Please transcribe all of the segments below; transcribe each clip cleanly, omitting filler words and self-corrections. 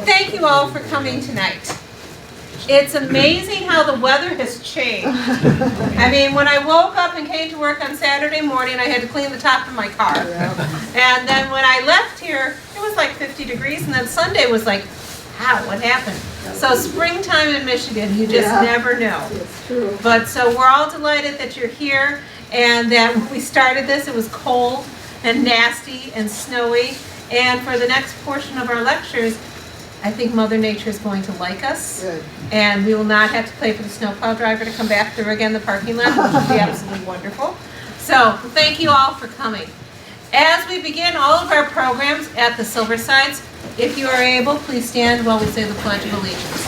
Thank you all for coming tonight. It's amazing how the weather has changed. I mean, when I woke up and came to work on Saturday morning, I had to clean the top of my car. And then when I left here, it was like 50 degrees, and then Sunday was like, wow, what happened? So springtime in Michigan, you just never know. It's true. But so we're all delighted that you're here, and that when we started this, it was cold and nasty and snowy. And for the next portion of our lectures, I think Mother Nature is going to like us. Good. And we will not have to pay for the snowplow driver to come back through again the parking lot, which would be absolutely wonderful. So thank you all for coming. As we begin all of our programs at the Silversides, if you are able, please stand while we say the Pledge of Allegiance.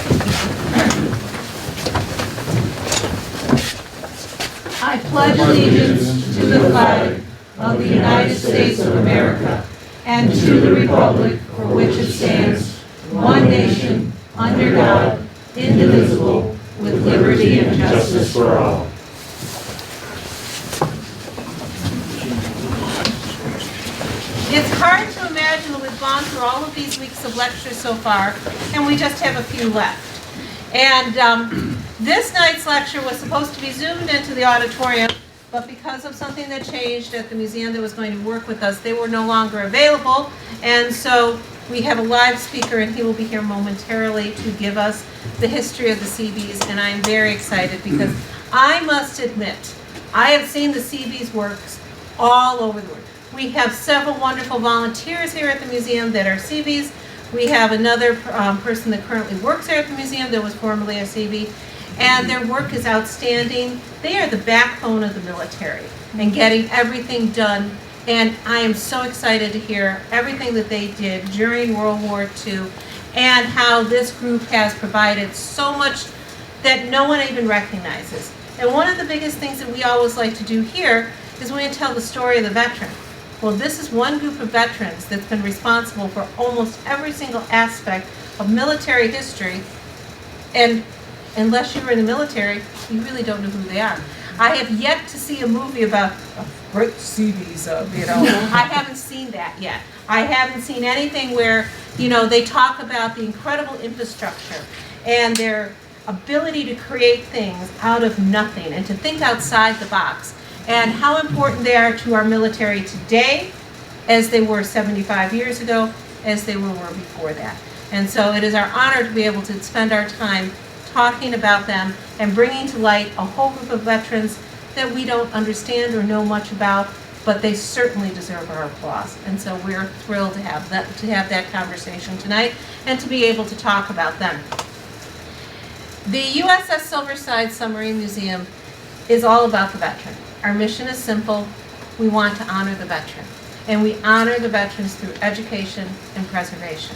I pledge allegiance to the flag of the United States of America and to the republic for which it stands, one nation, under God, indivisible, with liberty and justice for all. It's hard to imagine that we've gone through all of these weeks of lectures so far, and we just have a few left. And this night's lecture was supposed to be zoomed into the auditorium, but because of something that changed at the museum that was going to work with us, they were no longer available. And so we have a live speaker, and he will be here momentarily to give us the history of the Seabees. And I'm very excited because I must admit, I have seen the Seabees works all over the world. We have several wonderful volunteers here at the museum that are Seabees. We have another person that currently works here at the museum that was formerly a Seabee. And their work is outstanding. They are the backbone of the military and getting everything done. And I am so excited to hear everything that they did during World War II and how this group has provided so much that no one even recognizes. And one of the biggest things that we always like to do here is when we tell the story of the veteran. Well, this is one group of veterans that's been responsible for almost every single aspect of military history. And unless you were in the military, you really don't know who they are. I have yet to see a movie about a great Seabees, I haven't seen that yet. I haven't seen anything where, they talk about the incredible infrastructure and their ability to create things out of nothing and to think outside the box, and how important they are to our military today, as they were 75 years ago, as they were before that. And so it is our honor to be able to spend our time talking about them and bringing to light a whole group of veterans that we don't understand or know much about, but they certainly deserve our applause. And so we're thrilled to have that conversation tonight and to be able to talk about them. The USS Silverside Submarine Museum is all about the veteran. Our mission is simple. We want to honor the veteran. And we honor the veterans through education and preservation.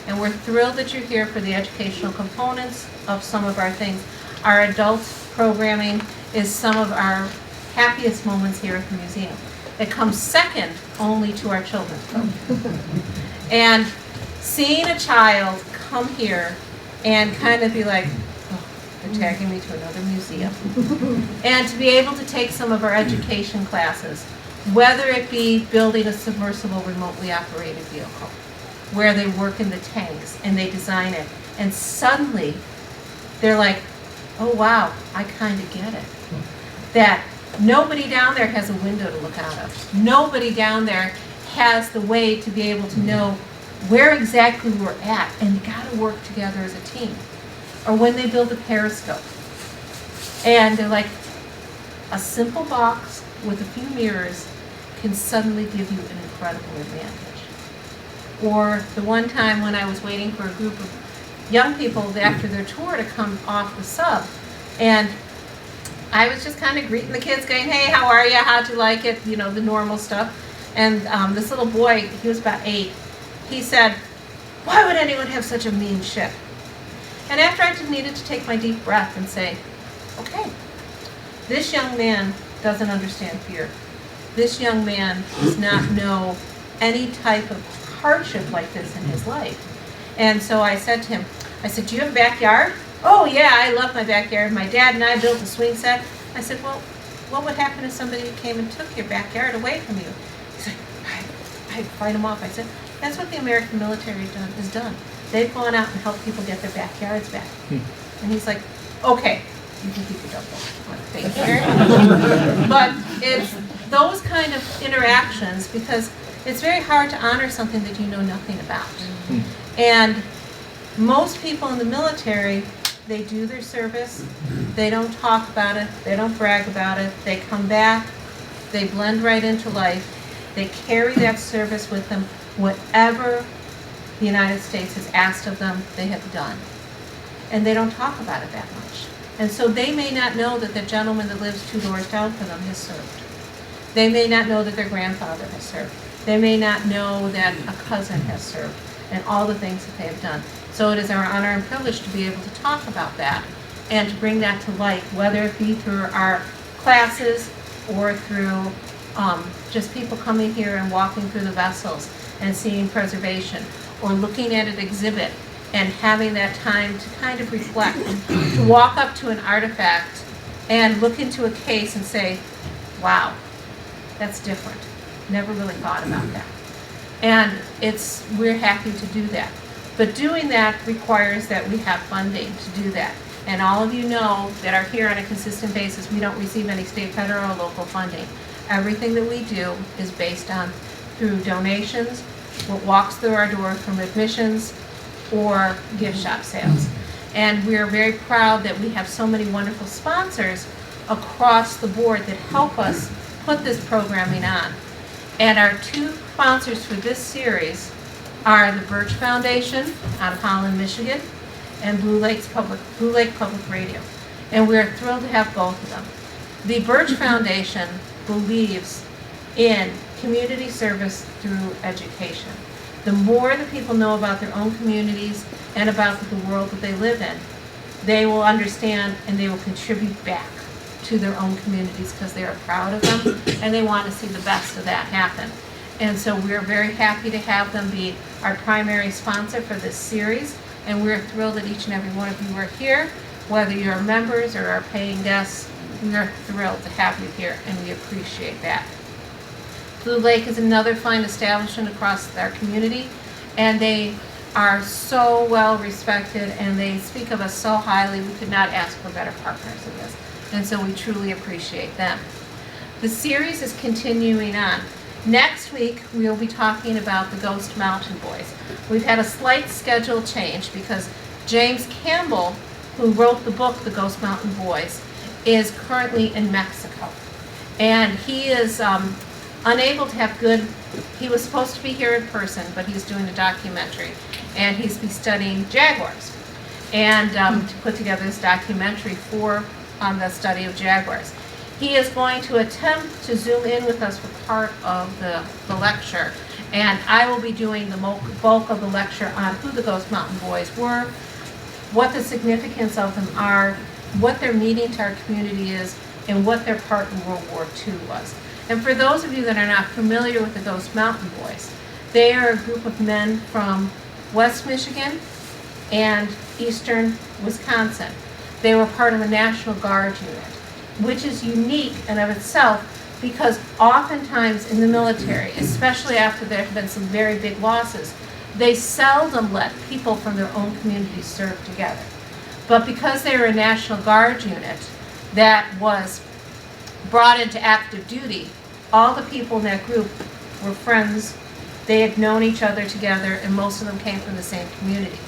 And we're thrilled that you're here for the educational components of some of our things. Our adult programming is some of our happiest moments here at the museum. It comes second only to our children. And seeing a child come here and kind of be like, they're taking me to another museum. And to be able to take some of our education classes, whether it be building a submersible remotely operated vehicle, where they work in the tanks and they design it, and suddenly they're like, oh wow, I kind of get it. That nobody down there has a window to look out of. Nobody down there has the way to be able to know where exactly we're at, and you got to work together as a team. Or when they build a periscope, and they're like, a simple box with a few mirrors can suddenly give you an incredible advantage. Or the one time when I was waiting for a group of young people after their tour to come off the sub, and I was just kind of greeting the kids going, hey, how are you? How'd you like it? The normal stuff. And this little boy, he was about 8, he said, why would anyone have such a mean ship? And after I just needed to take my deep breath and say, okay, this young man doesn't understand fear. This young man does not know any type of hardship like this in his life. And so I said to him, do you have a backyard? Oh yeah, I love my backyard. My dad and I built a swing set. I said, well, what would happen if somebody came and took your backyard away from you? He's like, I'd fight them off. I said, that's what the American military has done. they've gone out and helped people get their backyards back. And he's like, okay, you can keep your double. Thank you very much. But it's those kind of interactions, because it's very hard to honor something that you know nothing about. And most people in the military, they do their service, they don't talk about it, they don't brag about it, they come back, they blend right into life, they carry that service with them. Whatever the United States has asked of them, they have done. And they don't talk about it that much. And so they may not know that the gentleman that lives 2 doors down from them has served. They may not know that their grandfather has served. They may not know that a cousin has served, and all the things that they have done. So it is our honor and privilege to be able to talk about that and to bring that to light, whether it be through our classes or through just people coming here and walking through the vessels and seeing preservation, or looking at an exhibit and having that time to kind of reflect, to walk up to an artifact and look into a case and say, wow, that's different. Never really thought about that. And we're happy to do that. But doing that requires that we have funding to do that. And all of you know that are here on a consistent basis, we don't receive any state, federal, or local funding. Everything that we do is based on through donations, what walks through our door from admissions, or gift shop sales. And we're very proud that we have so many wonderful sponsors across the board that help us put this programming on. And our 2 sponsors for this series are the Birch Foundation out of Holland, Michigan, and Blue Lake Public Radio. And we're thrilled to have both of them. The Birch Foundation believes in community service through education. The more the people know about their own communities and about the world that they live in, they will understand and they will contribute back to their own communities because they are proud of them and they want to see the best of that happen. And so we're very happy to have them be our primary sponsor for this series, and we're thrilled that each and every one of you are here, whether you're members or are paying guests. We are thrilled to have you here, and we appreciate that. Blue Lake is another fine establishment across our community, and they are so well respected, and they speak of us so highly. We could not ask for better partners in this, and so we truly appreciate them. The series is continuing on. Next week, we'll be talking about the Ghost Mountain Boys. We've had a slight schedule change because James Campbell, who wrote the book, The Ghost Mountain Boys, is currently in Mexico. And he is unable to have he was supposed to be here in person, but he's doing a documentary. And he's be studying jaguars. And to put together this documentary for the study of jaguars. He is going to attempt to zoom in with us for part of the lecture, and I will be doing the bulk of the lecture on who the Ghost Mountain Boys were, what the significance of them are, what their meaning to our community is, and what their part in World War II was. And for those of you that are not familiar with the Ghost Mountain Boys, they are a group of men from West Michigan and eastern Wisconsin. They were part of a National Guard unit, which is unique in of itself because oftentimes in the military, especially after there have been some very big losses, they seldom let people from their own communities serve together. But because they were a National Guard unit that was brought into active duty, all the people in that group were friends. They had known each other together, and most of them came from the same community.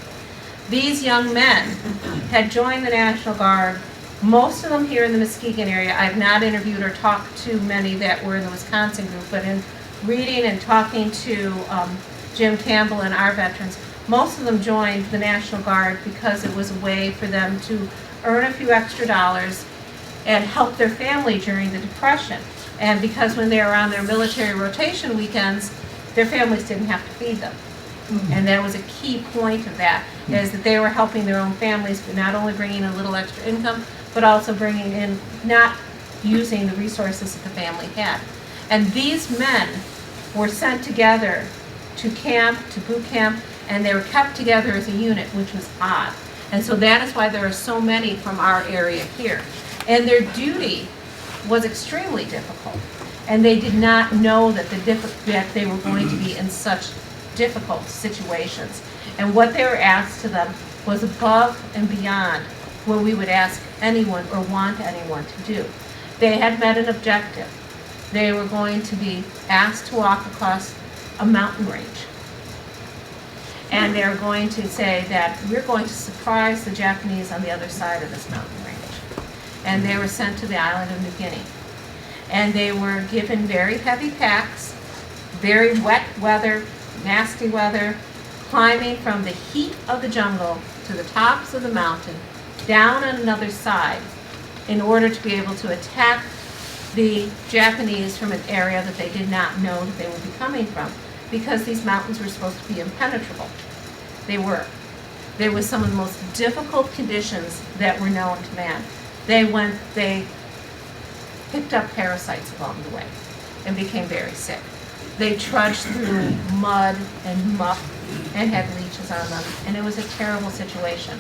These young men had joined the National Guard, most of them here in the Muskegon area. I have not interviewed or talked to many that were in the Wisconsin group, but in reading and talking to Jim Campbell and our veterans, most of them joined the National Guard because it was a way for them to earn a few extra dollars and help their family during the Depression. And because when they were on their military rotation weekends, their families didn't have to feed them. And that was a key point of that, is that they were helping their own families, but not only bringing a little extra income, but also bringing in, not using the resources that the family had. And these men were sent together to camp, to boot camp, and they were kept together as a unit, which was odd. And so that is why there are so many from our area here. And their duty was extremely difficult. And they did not know that they were going to be in such difficult situations. And what they were asked to them was above and beyond what we would ask anyone or want anyone to do. They had met an objective. They were going to be asked to walk across a mountain range. And they're going to say that we're going to surprise the Japanese on the other side of this mountain range. And they were sent to the island of New Guinea. And they were given very heavy packs, very wet weather, nasty weather, climbing from the heat of the jungle to the tops of the mountain, down on another side, in order to be able to attack the Japanese from an area that they did not know that they would be coming from, because these mountains were supposed to be impenetrable. They were. There was some of the most difficult conditions that were known to man. They picked up parasites along the way and became very sick. They trudged through mud and muck and had leeches on them, and it was a terrible situation.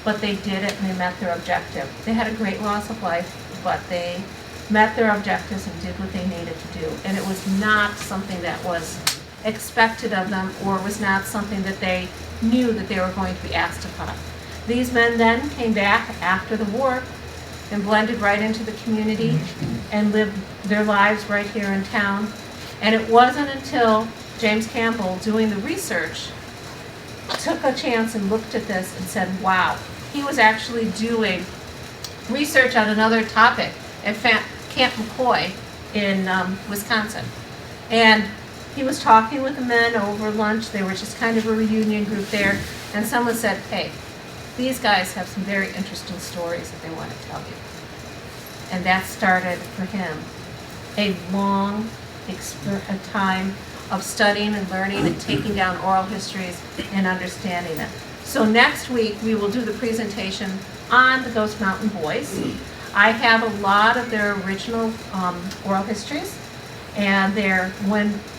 But they did it and they met their objective. They had a great loss of life, but they met their objectives and did what they needed to do. And it was not something that was expected of them, or was not something that they knew that they were going to be asked upon. These men then came back after the war and blended right into the community and lived their lives right here in town. And it wasn't until James Campbell, doing the research, took a chance and looked at this and said, wow. He was actually doing research on another topic at Camp McCoy in Wisconsin. And he was talking with the men over lunch. They were just kind of a reunion group there. And someone said, hey, these guys have some very interesting stories that they want to tell you. And that started for him a long time of studying and learning and taking down oral histories and understanding them. So next week we will do the presentation on the Ghost Mountain Boys. I have a lot of their original oral histories, and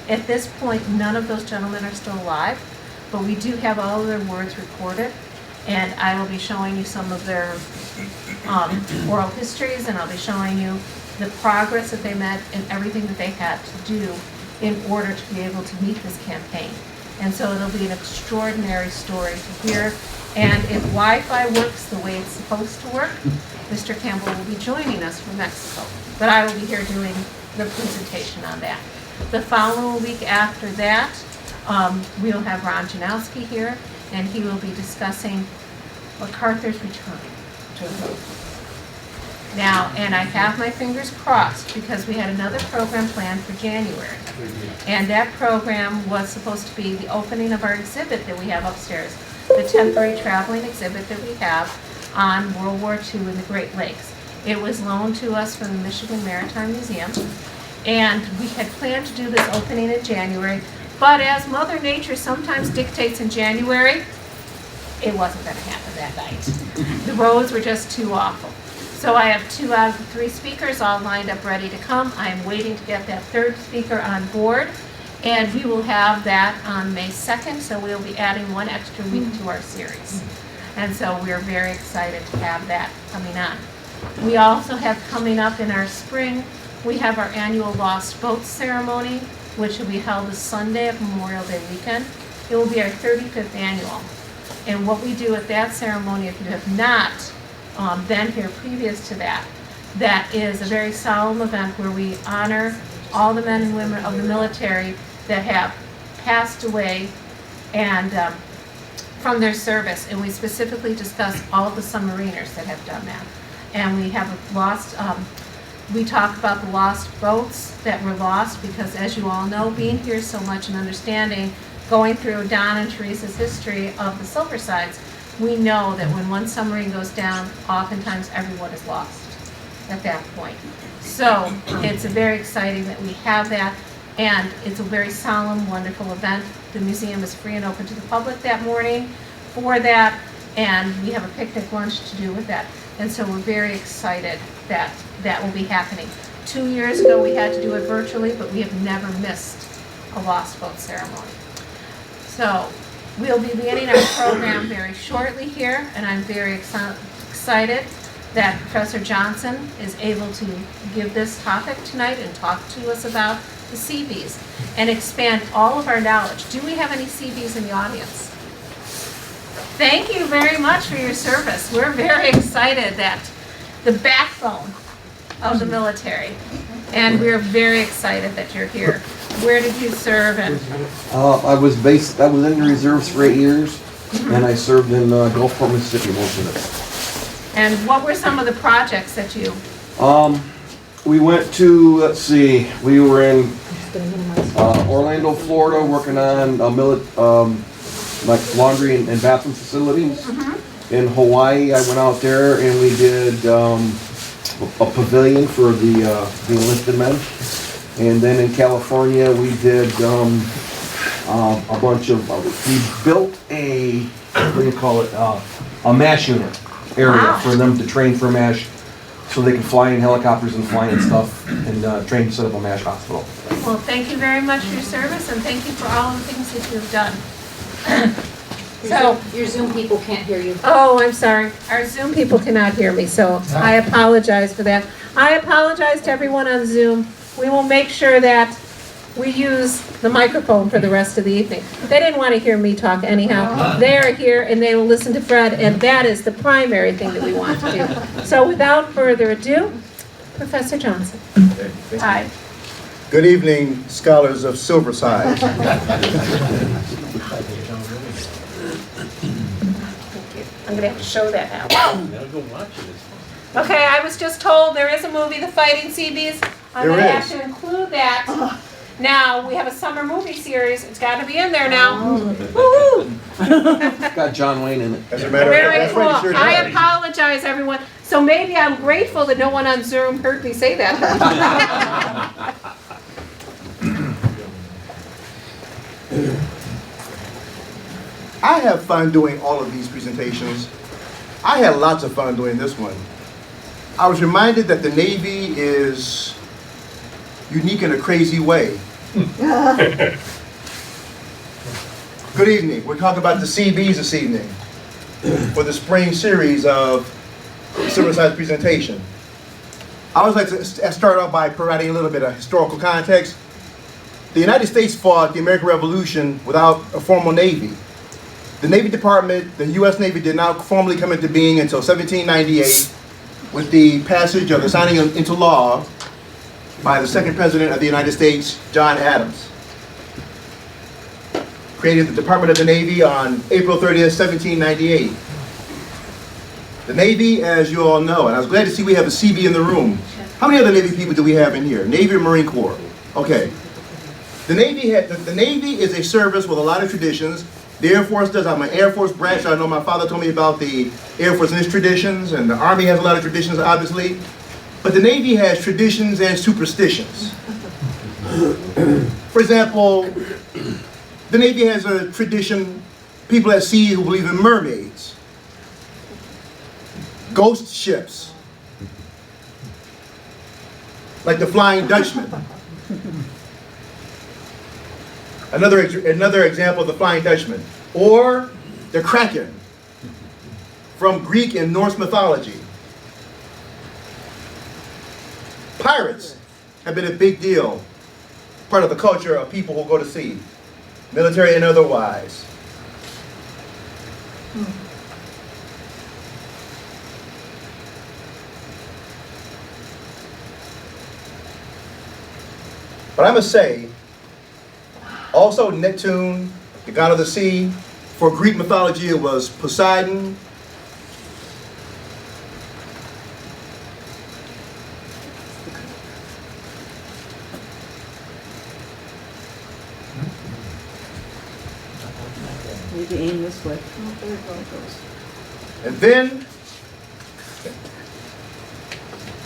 at this point none of those gentlemen are still alive, but we do have all of their words recorded, and I will be showing you some of their oral histories, and I'll be showing you the progress that they made and everything that they had to do in order to be able to meet this campaign. And so it'll be an extraordinary story to hear. And if Wi-Fi works the way it's supposed to work, Mr. Campbell will be joining us from Mexico. But I will be here doing the presentation on that. The following week after that, we'll have Ron Janowski here, and he will be discussing MacArthur's return to the road. Now, and I have my fingers crossed because we had another program planned for January. And that program was supposed to be the opening of our exhibit that we have upstairs, the temporary traveling exhibit that we have on World War II in the Great Lakes. It was loaned to us from the Michigan Maritime Museum, and we had planned to do this opening in January, but as Mother Nature sometimes dictates in January, it wasn't going to happen that night. The roads were just too awful. So I have 2 out of the 3 speakers all lined up ready to come. I'm waiting to get that 3rd speaker on board, and we will have that on May 2nd, so we'll be adding 1 extra week to our series. And so we're very excited to have that coming on. We also have coming up in our spring, we have our annual Lost Boats ceremony, which will be held this Sunday of Memorial Day weekend. It will be our 35th annual. And what we do at that ceremony, if you have not been here previous to that, that is a very solemn event where we honor all the men and women of the military that have passed away and from their service, and we specifically discuss all the submariners that have done that. And we have we talk about the lost boats that were lost, because as you all know, being here so much and understanding, going through Don and Teresa's history of the Silver Sides, we know that when one submarine goes down, oftentimes everyone is lost at that point. So it's very exciting that we have that, and it's a very solemn, wonderful event. The museum is free and open to the public that morning for that, and we have a picnic lunch to do with that. And so we're very excited that that will be happening. 2 years ago we had to do it virtually, but we have never missed a Lost Boat ceremony. So we'll be beginning our program very shortly here, and I'm very excited that Professor Johnson is able to give this topic tonight and talk to us about the Seabees and expand all of our knowledge. Do we have any Seabees in the audience? Thank you very much for your service. We're very excited that the backbone of the military, and we're very excited that you're here. Where did you serve? And I was in the reserves for 8 years, and I served in Gulfport, Mississippi most of it. and what were some of the projects that you? We went to, let's see, we were in Orlando, Florida, working on like laundry and bathroom facilities. In Hawaii, I went out there and we did a pavilion for the enlisted men. And then in California, we did a bunch of, we built a, what do you call it, a MASH unit area for them to train for MASH, so they can fly in helicopters and fly in stuff and train to set up a MASH hospital. Well, thank you very much for your service, and thank you for all of the things that you've done. So your Zoom people can't hear you. Oh, I'm sorry. Our Zoom people cannot hear me, so I apologize for that. I apologize to everyone on Zoom. We will make sure that we use the microphone for the rest of the evening. They didn't want to hear me talk anyhow. They are here and they will listen to Fred, and that is the primary thing that we want to do. So without further ado, Professor Johnson. Hi. Good evening, scholars of Silverside. I'm gonna have to show that now. Okay, I was just told there is a movie, The Fighting Seabees. I'm gonna have to include that. Now, we have a summer movie series. It's gotta be in there now. Woo-hoo! Got John Wayne in it. As a matter of Very fact, cool. that's right, I sure does. apologize, everyone. So maybe I'm grateful that no one on Zoom heard me say that. I have fun doing all of these presentations. I had lots of fun doing this one. I was reminded that the Navy is unique in a crazy way. Good evening. We're talking about the Seabees this evening for the spring series of Silverside's presentation. I always like to start off by providing a little bit of historical context. The United States fought the American Revolution without a formal Navy. The Navy Department, the U.S. Navy, did not formally come into being until 1798 with the passage of the signing into law by the second President of the United States, John Adams. Created the Department of the Navy on April 30th, 1798. The Navy, as you all know, and I was glad to see we have a Seabee in the room. How many other Navy people do we have in here? Navy or Marine Corps? Okay. The Navy is a service with a lot of traditions. The Air Force does. I'm an Air Force branch. I know my father told me about the Air Force and its traditions, and the Army has a lot of traditions, obviously. But the Navy has traditions and superstitions. For example, the Navy has a tradition, people at sea who believe in mermaids, ghost ships, like the Flying Dutchman. Another example of the Flying Dutchman. Or the Kraken, from Greek and Norse mythology. Pirates have been a big deal, part of the culture of people who go to sea, military and otherwise. But I must say, also Neptune, the god of the sea, for Greek mythology it was Poseidon. Need to aim this way. Oh, there it goes. And then,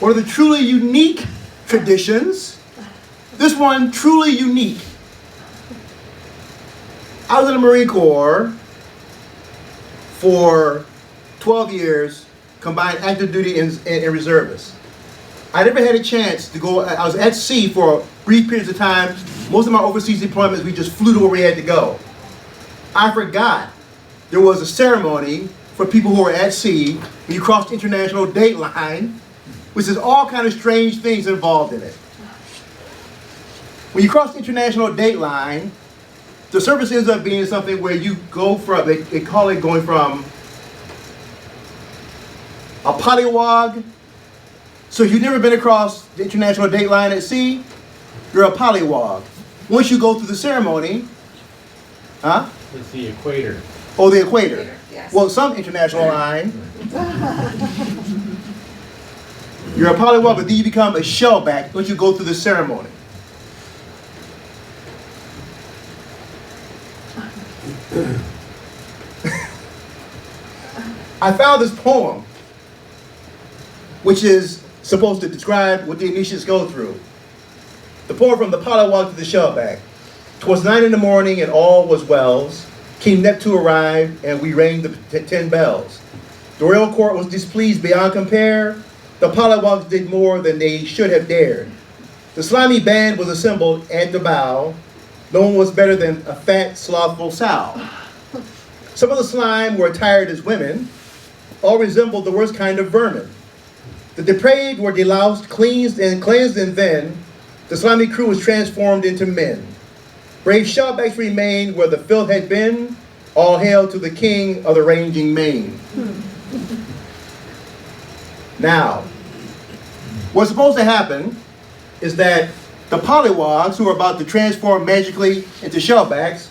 one of the truly unique traditions, this one truly unique. I was in the Marine Corps for 12 years, combined active duty and reservist. I never had a chance to go, I was at sea for brief periods of time. Most of my overseas deployments, we just flew to where we had to go. I forgot there was a ceremony for people who were at sea when you cross the international date line, which is all kind of strange things involved in it. When you cross the international date line, the service ends up being something where you go from, they call it going from a pollywog. So if you've never been across the international date line at sea, you're a pollywog. Once you go through the ceremony, huh? It's the equator. Oh, the equator. Yes. Well, some international line. You're a pollywog, but then you become a shellback once you go through the ceremony. I found this poem, which is supposed to describe what the initiates go through. The poem from the pollywog to the shellback. 'Twas 9 in the morning and all was wells. King Neptune arrived and we rang the 10 bells. The royal court was displeased beyond compare. The pollywogs did more than they should have dared. The slimy band was assembled and to bow. No one was better than a fat, slothful sow. Some of the slime were attired as women. All resembled the worst kind of vermin. The depraved were deloused, cleansed, and then the slimy crew was transformed into men. Brave shellbacks remained where the filth had been. All hail to the king of the ranging main. Now, what's supposed to happen is that the pollywogs, who are about to transform magically into shellbacks,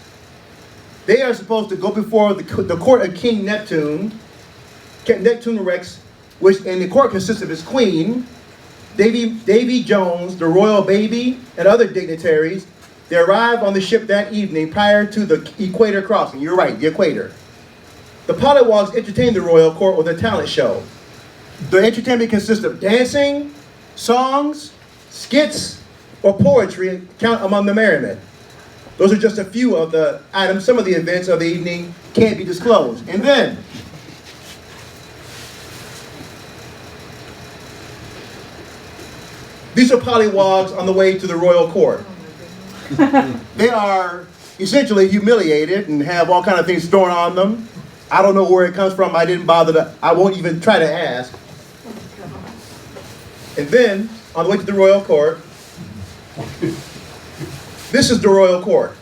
they are supposed to go before the court of King Neptune, Neptune Rex, which in the court consists of his queen, Davy Jones, the royal baby, and other dignitaries. They arrived on the ship that evening prior to the equator crossing. You're right, the equator. The pollywogs entertained the royal court with a talent show. The entertainment consists of dancing, songs, skits, or poetry, count among the merriment. Those are just a few of the items. Some of the events of the evening can't be disclosed. And then, these are pollywogs on the way to the royal court. They are essentially humiliated and have all kinds of things thrown on them. I don't know where it comes from. I didn't bother to, I won't even try to ask. And then, on the way to the royal court, this is the royal court.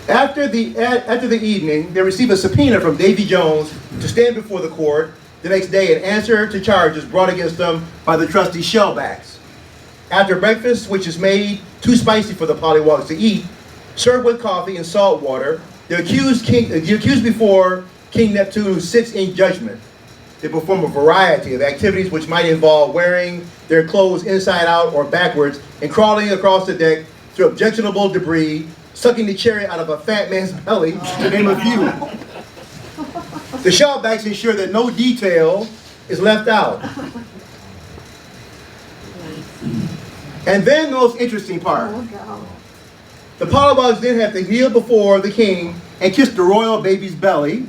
After the evening, they receive a subpoena from Davy Jones to stand before the court the next day and answer to charges brought against them by the trusty shellbacks. After breakfast, which is made too spicy for the pollywogs to eat, served with coffee and salt water, they're accused before King Neptune, who sits in judgment. They perform a variety of activities which might involve wearing their clothes inside out or backwards and crawling across the deck through objectionable debris, sucking the cherry out of a fat man's belly, to name a few. The shellbacks ensure that no detail is left out. And then the most interesting part. The pollywogs then have to kneel before the king and kiss the royal baby's belly,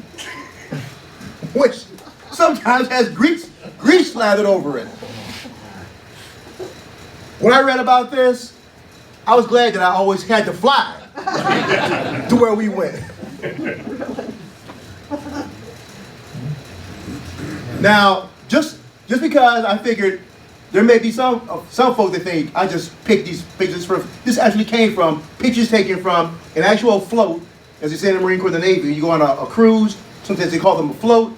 which sometimes has grease slathered over it. When I read about this, I was glad that I always had to fly to where we went. Now, just because I figured there may be some folks that think I just picked these pictures from, this actually came from pictures taken from an actual float, as they say in the Marine Corps and the Navy. You go on a cruise, sometimes they call them a float,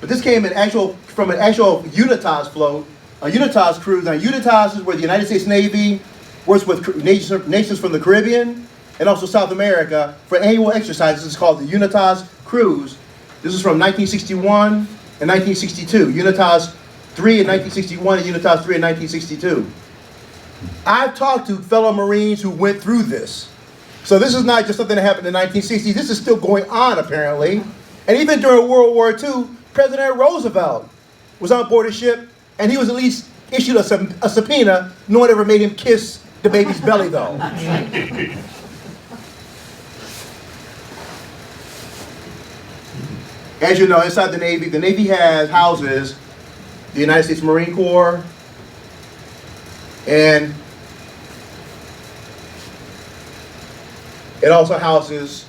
but this came from an actual UNITAS float, a UNITAS cruise. Now UNITAS is where the United States Navy works with nations from the Caribbean and also South America for annual exercises. It's called the UNITAS cruise. This is from 1961 and 1962. UNITAS 3 in 1961 and UNITAS 3 in 1962. I've talked to fellow Marines who went through this. So this is not just something that happened in the 1960s. This is still going on, apparently. And even during World War II, President Roosevelt was on board a ship, and he was at least issued a subpoena. No one ever made him kiss the baby's belly, though. As you know, inside the Navy has houses the United States Marine Corps, and it also houses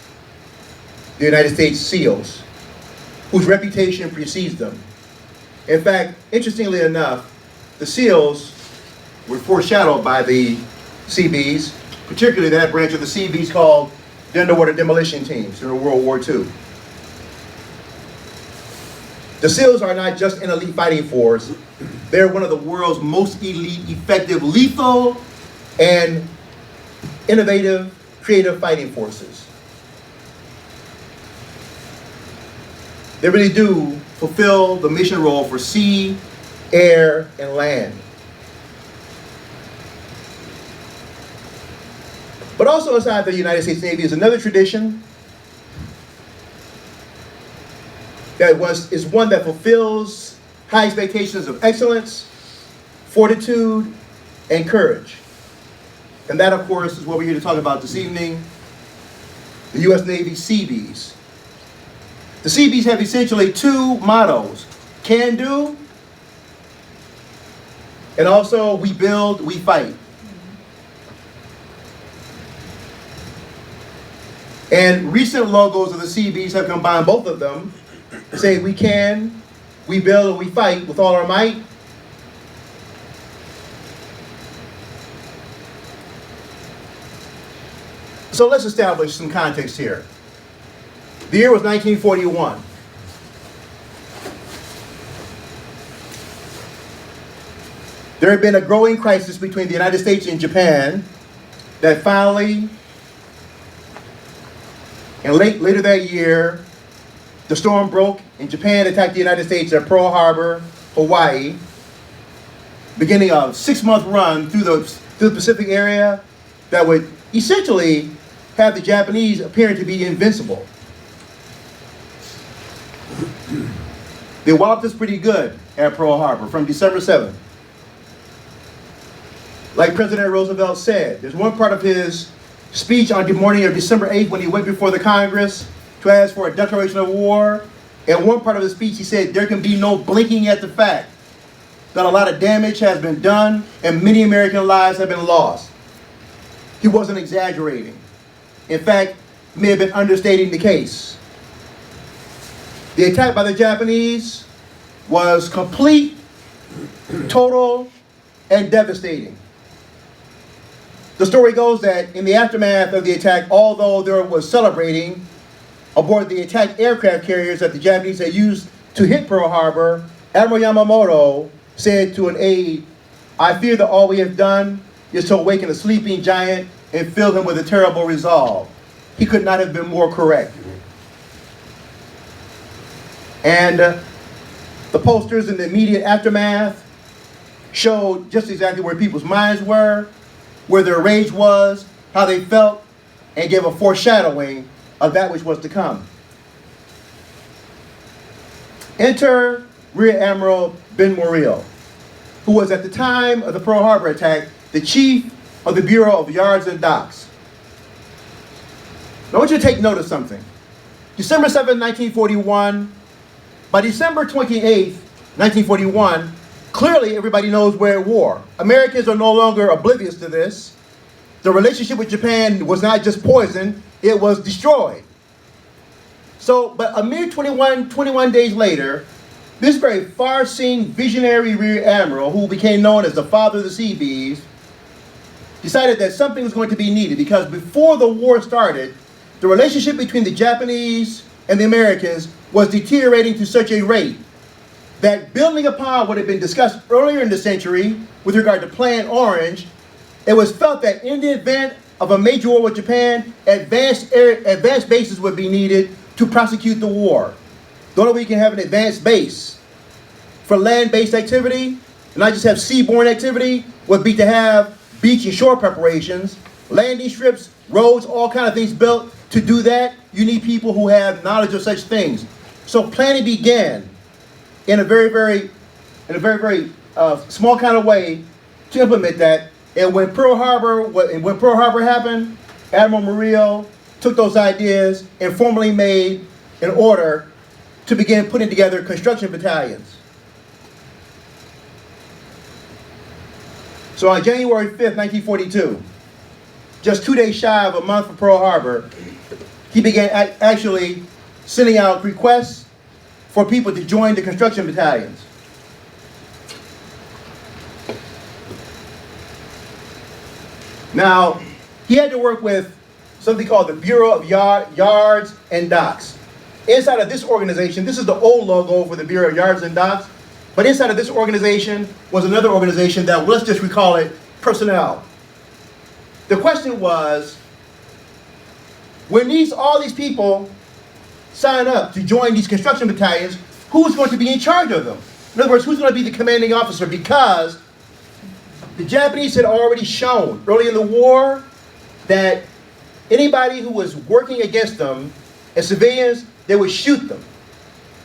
the United States SEALs, whose reputation precedes them. In fact, interestingly enough, the SEALs were foreshadowed by the Seabees, particularly that branch of the Seabees called the Underwater Demolition Teams during World War II. The SEALs are not just an elite fighting force, they're one of the world's most elite, effective, lethal, and innovative, creative fighting forces. They really do fulfill the mission role for sea, air, and land. But also inside the United States Navy is another tradition that is one that fulfills high expectations of excellence, fortitude, and courage. And that, of course, is what we're here to talk about this evening, the U.S. Navy Seabees. The Seabees have essentially two mottos: can do, and also we build, we fight. And recent logos of the Seabees have combined both of them, saying we can, we build, and we fight with all our might. So let's establish some context here. The year was 1941. There had been a growing crisis between the United States and Japan that finally, and later that year, the storm broke and Japan attacked the United States at Pearl Harbor, Hawaii, beginning a 6-month run through the Pacific area that would essentially have the Japanese appearing to be invincible. They walloped us pretty good at Pearl Harbor from December 7th. Like President Roosevelt said, there's one part of his speech on the morning of December 8th when he went before the Congress to ask for a declaration of war. And one part of his speech he said, there can be no blinking at the fact that a lot of damage has been done and many American lives have been lost. He wasn't exaggerating. In fact, he may have been understating the case. The attack by the Japanese was complete, total, and devastating. The story goes that in the aftermath of the attack, although there was celebrating aboard the attacked aircraft carriers that the Japanese had used to hit Pearl Harbor, Admiral Yamamoto said to an aide, "I fear that all we have done is to awaken a sleeping giant and fill him with a terrible resolve." He could not have been more correct. And the posters in the immediate aftermath showed just exactly where people's minds were, where their rage was, how they felt, and gave a foreshadowing of that which was to come. Enter Rear Admiral Ben Morrell, who was at the time of the Pearl Harbor attack the chief of the Bureau of Yards and Docks. Now I want you to take note of something. December 7, 1941, by December 28, 1941, clearly everybody knows we're at war. Americans are no longer oblivious to this. The relationship with Japan was not just poisoned, it was destroyed. So, but a mere 21 days later, this very far-seeing visionary Rear Admiral, who became known as the father of the Seabees, decided that something was going to be needed because before the war started, the relationship between the Japanese and the Americans was deteriorating to such a rate that, building upon what had been discussed earlier in the century with regard to Plan Orange, it was felt that in the event of a major war with Japan, advanced bases would be needed to prosecute the war. The only way you can have an advanced base for land-based activity, and not just have seaborne activity, would be to have beach and shore preparations, landing strips, roads, all kinds of things built. To do that, you need people who have knowledge of such things. So planning began in a very small kind of way to implement that. And when Pearl Harbor happened, Admiral Morrell took those ideas and formally made an order to begin putting together construction battalions. So on January 5th, 1942, just 2 days shy of a month from Pearl Harbor, he began actually sending out requests for people to join the construction battalions. Now, he had to work with something called the Bureau of Yards and Docks. Inside of this organization, this is the old logo for the Bureau of Yards and Docks, but inside of this organization was another organization that, let's just recall it, personnel. The question was, when all these people sign up to join these construction battalions, who's going to be in charge of them? In other words, who's going to be the commanding officer? Because the Japanese had already shown early in the war that anybody who was working against them as civilians, they would shoot them.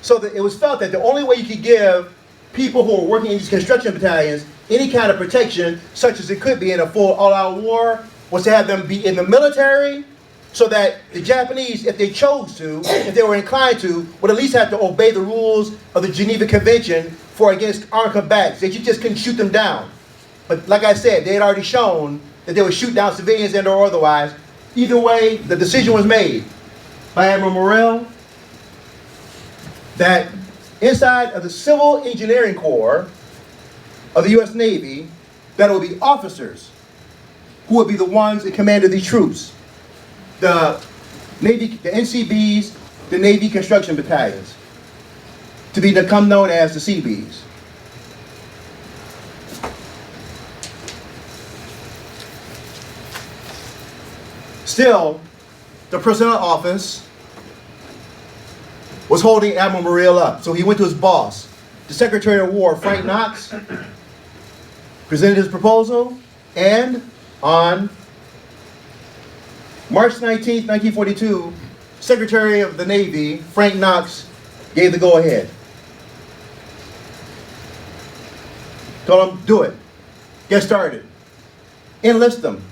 So that it was felt that the only way you could give people who are working in these construction battalions any kind of protection, such as it could be in a full all-out war, was to have them be in the military, so that the Japanese, if they chose to, if they were inclined to, would at least have to obey the rules of the Geneva Convention for against armed combatants. That you just couldn't shoot them down. But like I said, they had already shown that they would shoot down civilians and or otherwise. Either way, the decision was made by Admiral Morrell that inside of the Civil Engineering Corps of the U.S. Navy, that it would be officers who would be the ones in command of these troops. The Navy, the NCBs, the Navy Construction Battalions, to become known as the Seabees. Still, the personnel office was holding Admiral Morrell up. So he went to his boss, the Secretary of War, Frank Knox, presented his proposal, and on March 19, 1942, Secretary of the Navy, Frank Knox, gave the go-ahead. Told him, do it. Get started. Enlist them.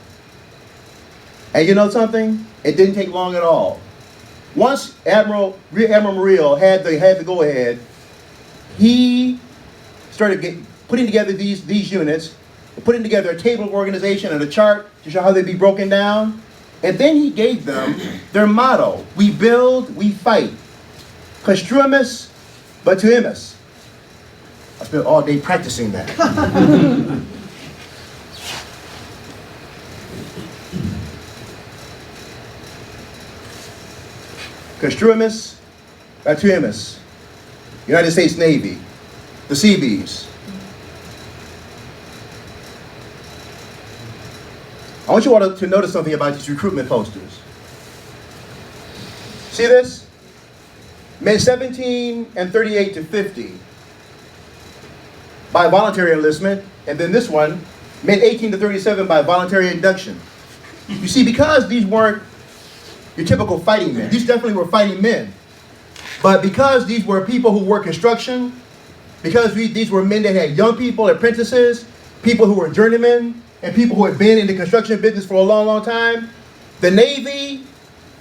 And you know something? It didn't take long at all. Once Admiral Morrell had the go-ahead, he started putting together these units, putting together a table of organization and a chart to show how they'd be broken down. And then he gave them their motto: we build, we fight. Construimus batuimus. I spent all day practicing that. Construimus batuimus. United States Navy, the Seabees. I want you all to notice something about these recruitment posters. See this? Men 17 and 38 to 50 by voluntary enlistment, and then this one, men 18 to 37 by voluntary induction. You see, because these weren't your typical fighting men, these definitely were fighting men, but because these were people who worked construction, because these were men that had young people, apprentices, people who were journeymen, and people who had been in the construction business for a long, long time, the Navy,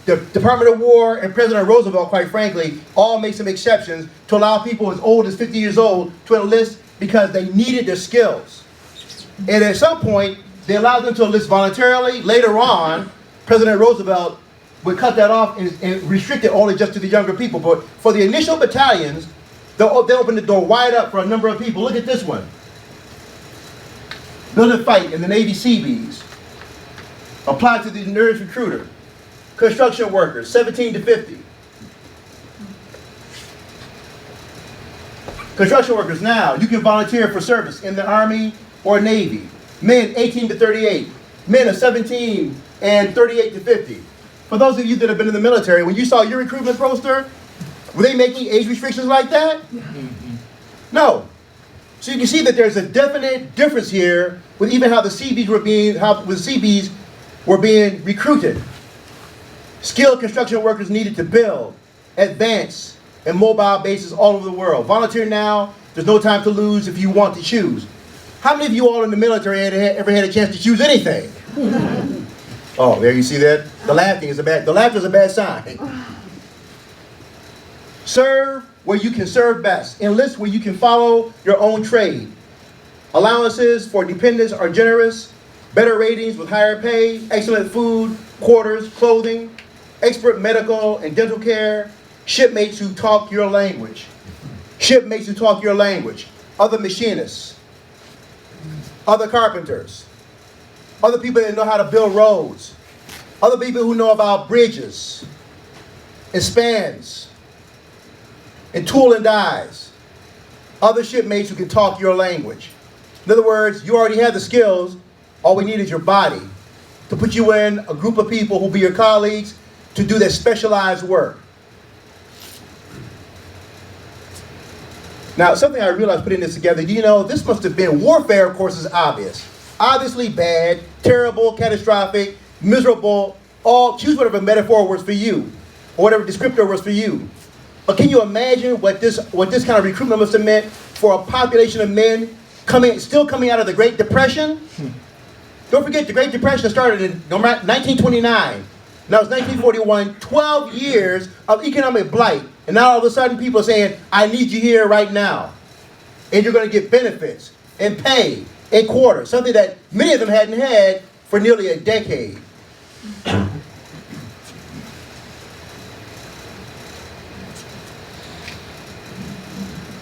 the Department of War, and President Roosevelt, quite frankly, all made some exceptions to allow people as old as 50 years old to enlist because they needed their skills. And at some point, they allowed them to enlist voluntarily. Later on, President Roosevelt would cut that off and restrict it only just to the younger people. But for the initial battalions, they opened the door wide up for a number of people. Look at this one. Build and fight in the Navy Seabees. Apply to the nurse recruiter. Construction workers, 17 to 50. Construction workers now, you can volunteer for service in the Army or Navy. Men 18 to 38. Men of 17 and 38 to 50. For those of you that have been in the military, when you saw your recruitment poster, were they making age restrictions like that? No. So you can see that there's a definite difference here with even how the Seabees were being recruited. Skilled construction workers needed to build, advance, and mobile bases all over the world. Volunteer now. There's no time to lose if you want to choose. How many of you all in the military ever had a chance to choose anything? Oh, there you see that? The laughter is a bad sign. Serve where you can serve best. Enlist where you can follow your own trade. Allowances for dependents are generous. Better ratings with higher pay, excellent food, quarters, clothing, expert medical and dental care, shipmates who talk your language. Shipmates who talk your language. Other machinists. Other carpenters. other people that know how to build roads, other people who know about bridges and spans and tool and dies, other shipmates who can talk your language. In other words, you already have the skills. All we need is your body to put you in a group of people who will be your colleagues to do that specialized work. Now, something I realized putting this together, do you know, this must have been, warfare, of course, is obvious. Obviously bad, terrible, catastrophic, miserable, all, choose whatever metaphor works for you, or whatever descriptor works for you. But can you imagine what this kind of recruitment must have meant for a population of men still coming out of the Great Depression? Don't forget, the Great Depression started in 1929. Now it's 1941, 12 years of economic blight. And now all of a sudden people are saying, I need you here right now. And you're going to get benefits and pay and quarter, something that many of them hadn't had for nearly a decade.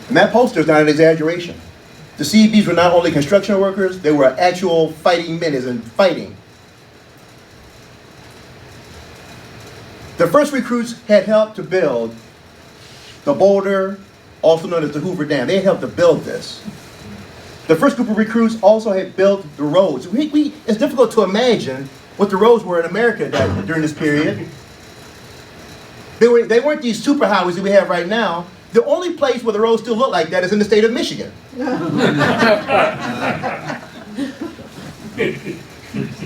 And that poster is not an exaggeration. The Seabees were not only construction workers, they were actual fighting men, as in fighting. The first recruits had helped to build the Boulder, also known as the Hoover Dam. They had helped to build this. The first group of recruits also had built the roads. It's difficult to imagine what the roads were in America during this period. They weren't these superhighways that we have right now. The only place where the roads still look like that is in the state of Michigan.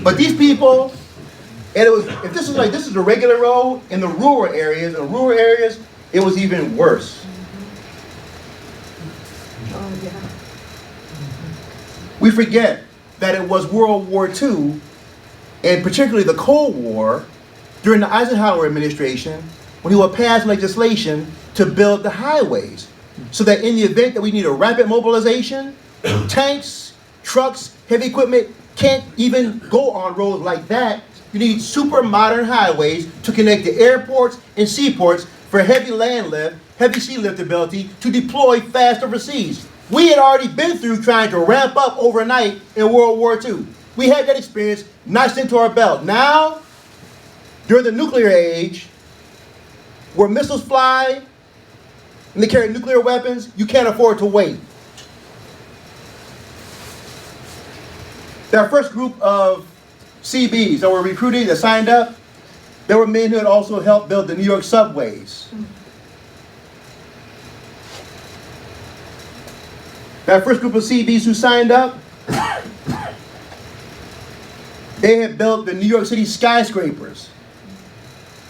But these people, and if this is a regular road in the rural areas, it was even worse. Oh, yeah. We forget that it was World War II, and particularly the Cold War, during the Eisenhower administration, when he would pass legislation to build the highways, so that in the event that we need a rapid mobilization, tanks, trucks, heavy equipment can't even go on roads like that. You need super modern highways to connect the airports and seaports for heavy land lift, heavy sea lift ability to deploy fast overseas. We had already been through trying to ramp up overnight in World War II. We had that experience notched into our belt. Now, during the nuclear age, where missiles fly and they carry nuclear weapons, you can't afford to wait. Our first group of Seabees that were recruited, that signed up, there were men who had also helped build the New York subways. That first group of Seabees who signed up, they had built the New York City skyscrapers.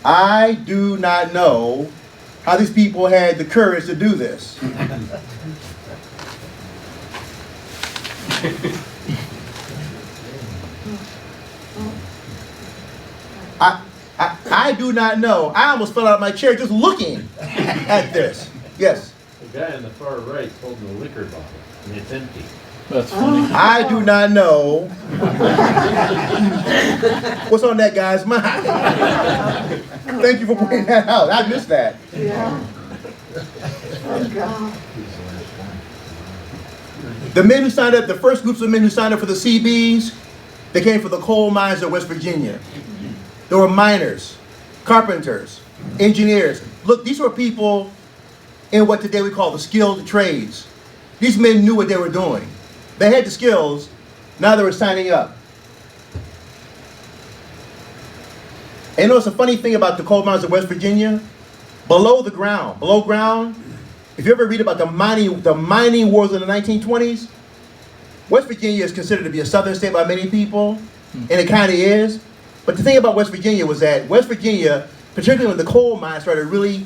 I do not know how these people had the courage to do this. I do not know. I almost fell out of my chair just looking at this. Yes. The guy on the far right holding a liquor bottle, and it's empty. That's funny. I do not know what's on that guy's mind. Thank you for pointing that out. I missed that. Yeah. Oh, God. The men who signed up, the first groups of men who signed up for the Seabees, they came from the coal mines of West Virginia. There were miners, carpenters, engineers. Look, these were people in what today we call the skilled trades. These men knew what they were doing. They had the skills, now they were signing up. And you know what's a funny thing about the coal mines of West Virginia? Below ground, if you ever read about the mining wars in the 1920s, West Virginia is considered to be a southern state by many people, and it kind of is. But the thing about West Virginia was that West Virginia, particularly when the coal mines started really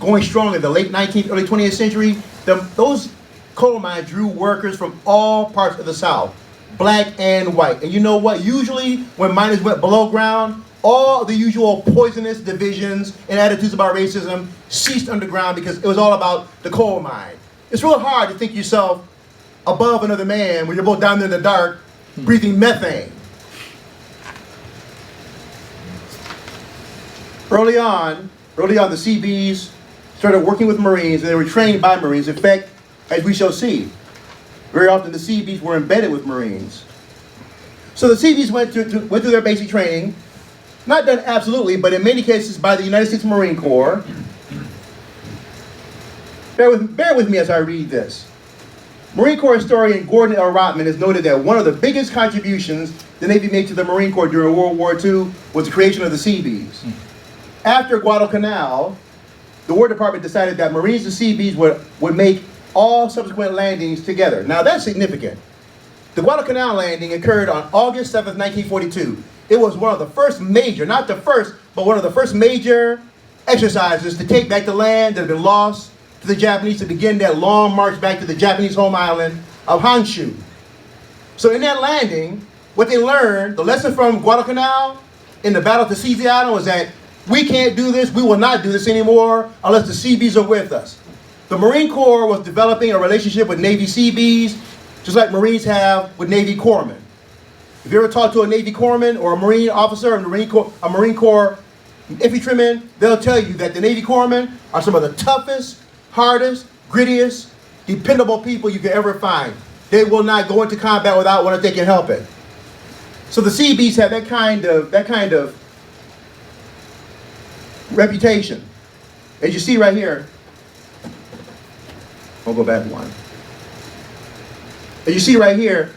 going strong in the late 19th, early 20th century, those coal mines drew workers from all parts of the South, black and white. And you know what? Usually when miners went below ground, all the usual poisonous divisions and attitudes about racism ceased underground because it was all about the coal mine. It's real hard to think yourself above another man when you're both down there in the dark breathing methane. Early on, the Seabees started working with Marines, and they were trained by Marines. In fact, as we shall see, very often the Seabees were embedded with Marines. So the Seabees went through their basic training, not done absolutely, but in many cases by the United States Marine Corps. Bear with me as I read this. Marine Corps historian Gordon L. Rotman has noted that one of the biggest contributions the Navy made to the Marine Corps during World War II was the creation of the Seabees. After Guadalcanal, the War Department decided that Marines and Seabees would make all subsequent landings together. Now that's significant. The Guadalcanal landing occurred on August 7th, 1942. It was one of the first major, not the first, but one of the first major exercises to take back the land that had been lost to the Japanese to begin that long march back to the Japanese home island of Honshu. So in that landing, what they learned, the lesson from Guadalcanal in the battle to seize the island was that we can't do this, we will not do this anymore unless the Seabees are with us. The Marine Corps was developing a relationship with Navy Seabees, just like Marines have with Navy Corpsmen. If you ever talk to a Navy Corpsman or a Marine officer or a Marine Corps infantryman, they'll tell you that the Navy Corpsmen are some of the toughest, hardest, grittiest, dependable people you can ever find. They will not go into combat without one if they can help it. So the Seabees have that kind of reputation. As you see right here, I'll go back one. As you see right here,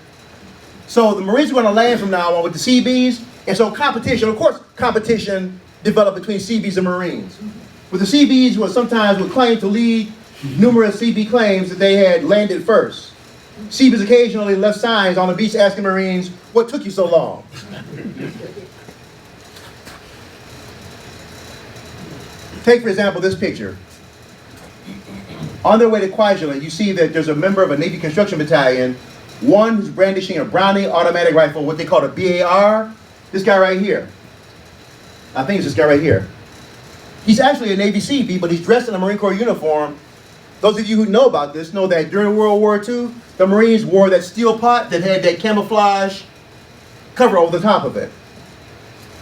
so the Marines are going to land from now on with the Seabees, and so competition developed between Seabees and Marines. With the Seabees sometimes would claim to lead numerous Seabee claims that they had landed first. Seabees occasionally left signs on the beach asking Marines, "What took you so long?" Take, for example, this picture. On their way to Kwajalein, you see that there's a member of a Navy construction battalion, one who's brandishing a Browning automatic rifle, what they call a BAR. This guy right here. I think it's this guy right here. He's actually a Navy Seabee, but he's dressed in a Marine Corps uniform. Those of you who know about this know that during World War II, the Marines wore that steel pot that had that camouflage cover over the top of it.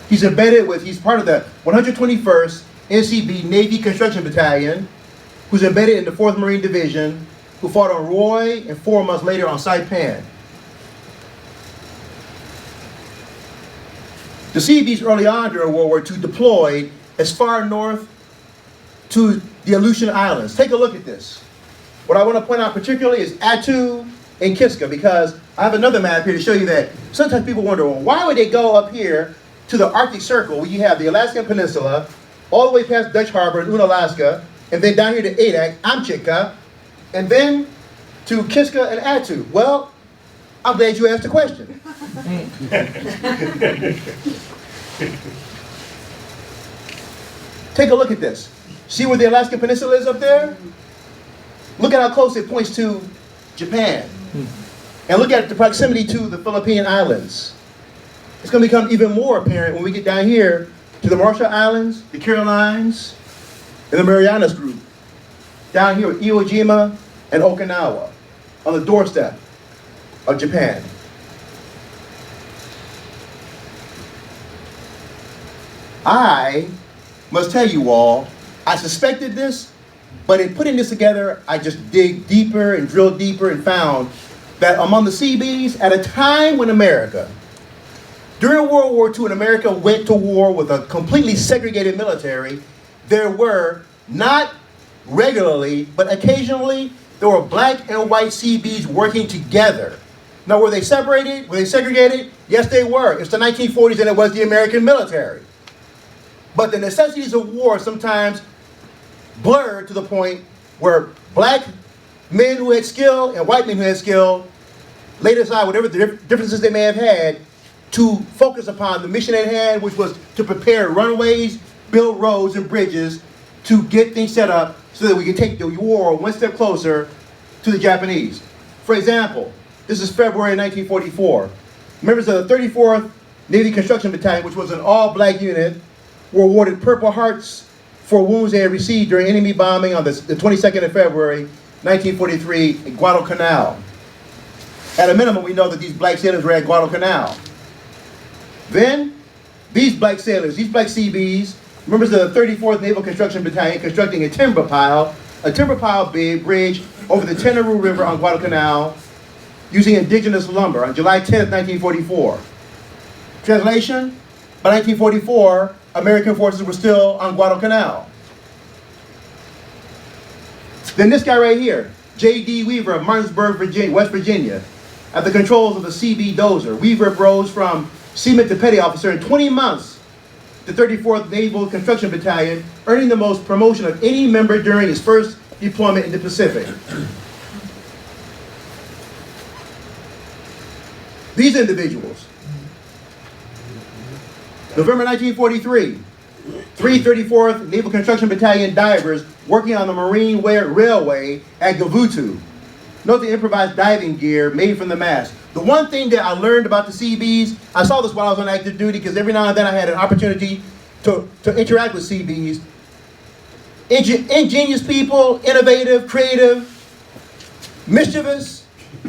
He's part of the 121st NCB Navy Construction Battalion, who's embedded in the 4th Marine Division, who fought on Roy and 4 months later on Saipan. The Seabees early on during World War II deployed as far north to the Aleutian Islands. Take a look at this. What I want to point out particularly is Attu and Kiska, because I have another map here to show you that sometimes people wonder, well, why would they go up here to the Arctic Circle where you have the Alaskan Peninsula, all the way past Dutch Harbor in Unalaska, and then down here to Adak, Amchitka, and then to Kiska and Attu? Well, I'm glad you asked the question. Take a look at this. See where the Alaskan Peninsula is up there? Look at how close it points to Japan. And look at the proximity to the Philippine Islands. It's going to become even more apparent when we get down here to the Marshall Islands, the Carolines, and the Marianas Group. Down here with Iwo Jima and Okinawa on the doorstep of Japan. I must tell you all, I suspected this, but in putting this together, I just dig deeper and drilled deeper and found that among the Seabees, at a time when during World War II, when America went to war with a completely segregated military, there were, not regularly, but occasionally, there were black and white Seabees working together. Now, were they separated? Were they segregated? Yes, they were. It's the 1940s and it was the American military. But the necessities of war sometimes blurred to the point where black men who had skill and white men who had skill laid aside whatever the differences they may have had to focus upon the mission at hand, which was to prepare runways, build roads and bridges to get things set up so that we can take the war one step closer to the Japanese. For example, this is February 1944. Members of the 34th Navy Construction Battalion, which was an all-black unit, were awarded Purple Hearts for wounds they had received during enemy bombing on the 22nd of February, 1943 in Guadalcanal. At a minimum, we know that these black sailors were at Guadalcanal. Then, these black sailors, these black Seabees, members of the 34th Naval Construction Battalion, constructing a timber pile bridge over the Tenaroo River on Guadalcanal using indigenous lumber on July 10th, 1944. Translation, by 1944, American forces were still on Guadalcanal. Then this guy right here, J.D. Weaver of Martinsburg, Virginia, West Virginia. At the controls of the CB dozer, Weaver rose from seaman to petty officer in 20 months, the 34th Naval Construction Battalion, earning the most promotion of any member during his first deployment in the Pacific. These individuals, November 1943, 334th Naval Construction Battalion divers working on the Marine Railway at Gavutu. Note the improvised diving gear made from the mast. The one thing that I learned about the Seabees, I saw this while I was on active duty because every now and then I had an opportunity to interact with Seabees. Ingenious people, innovative, creative, mischievous,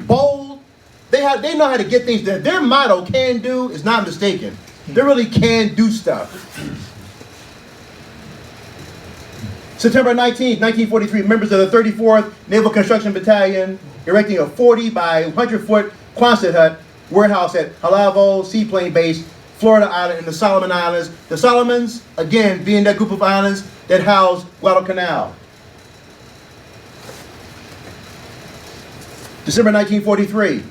bold. They know how to get things done. Their motto, can do, is not mistaken. They really can do stuff. September 19, 1943, members of the 34th Naval Construction Battalion erecting a 40 by 100-foot Quonset hut warehouse at Halavo Seaplane Base, Florida Island, in the Solomon Islands. The Solomons, again, being that group of islands that house Guadalcanal. December 1943,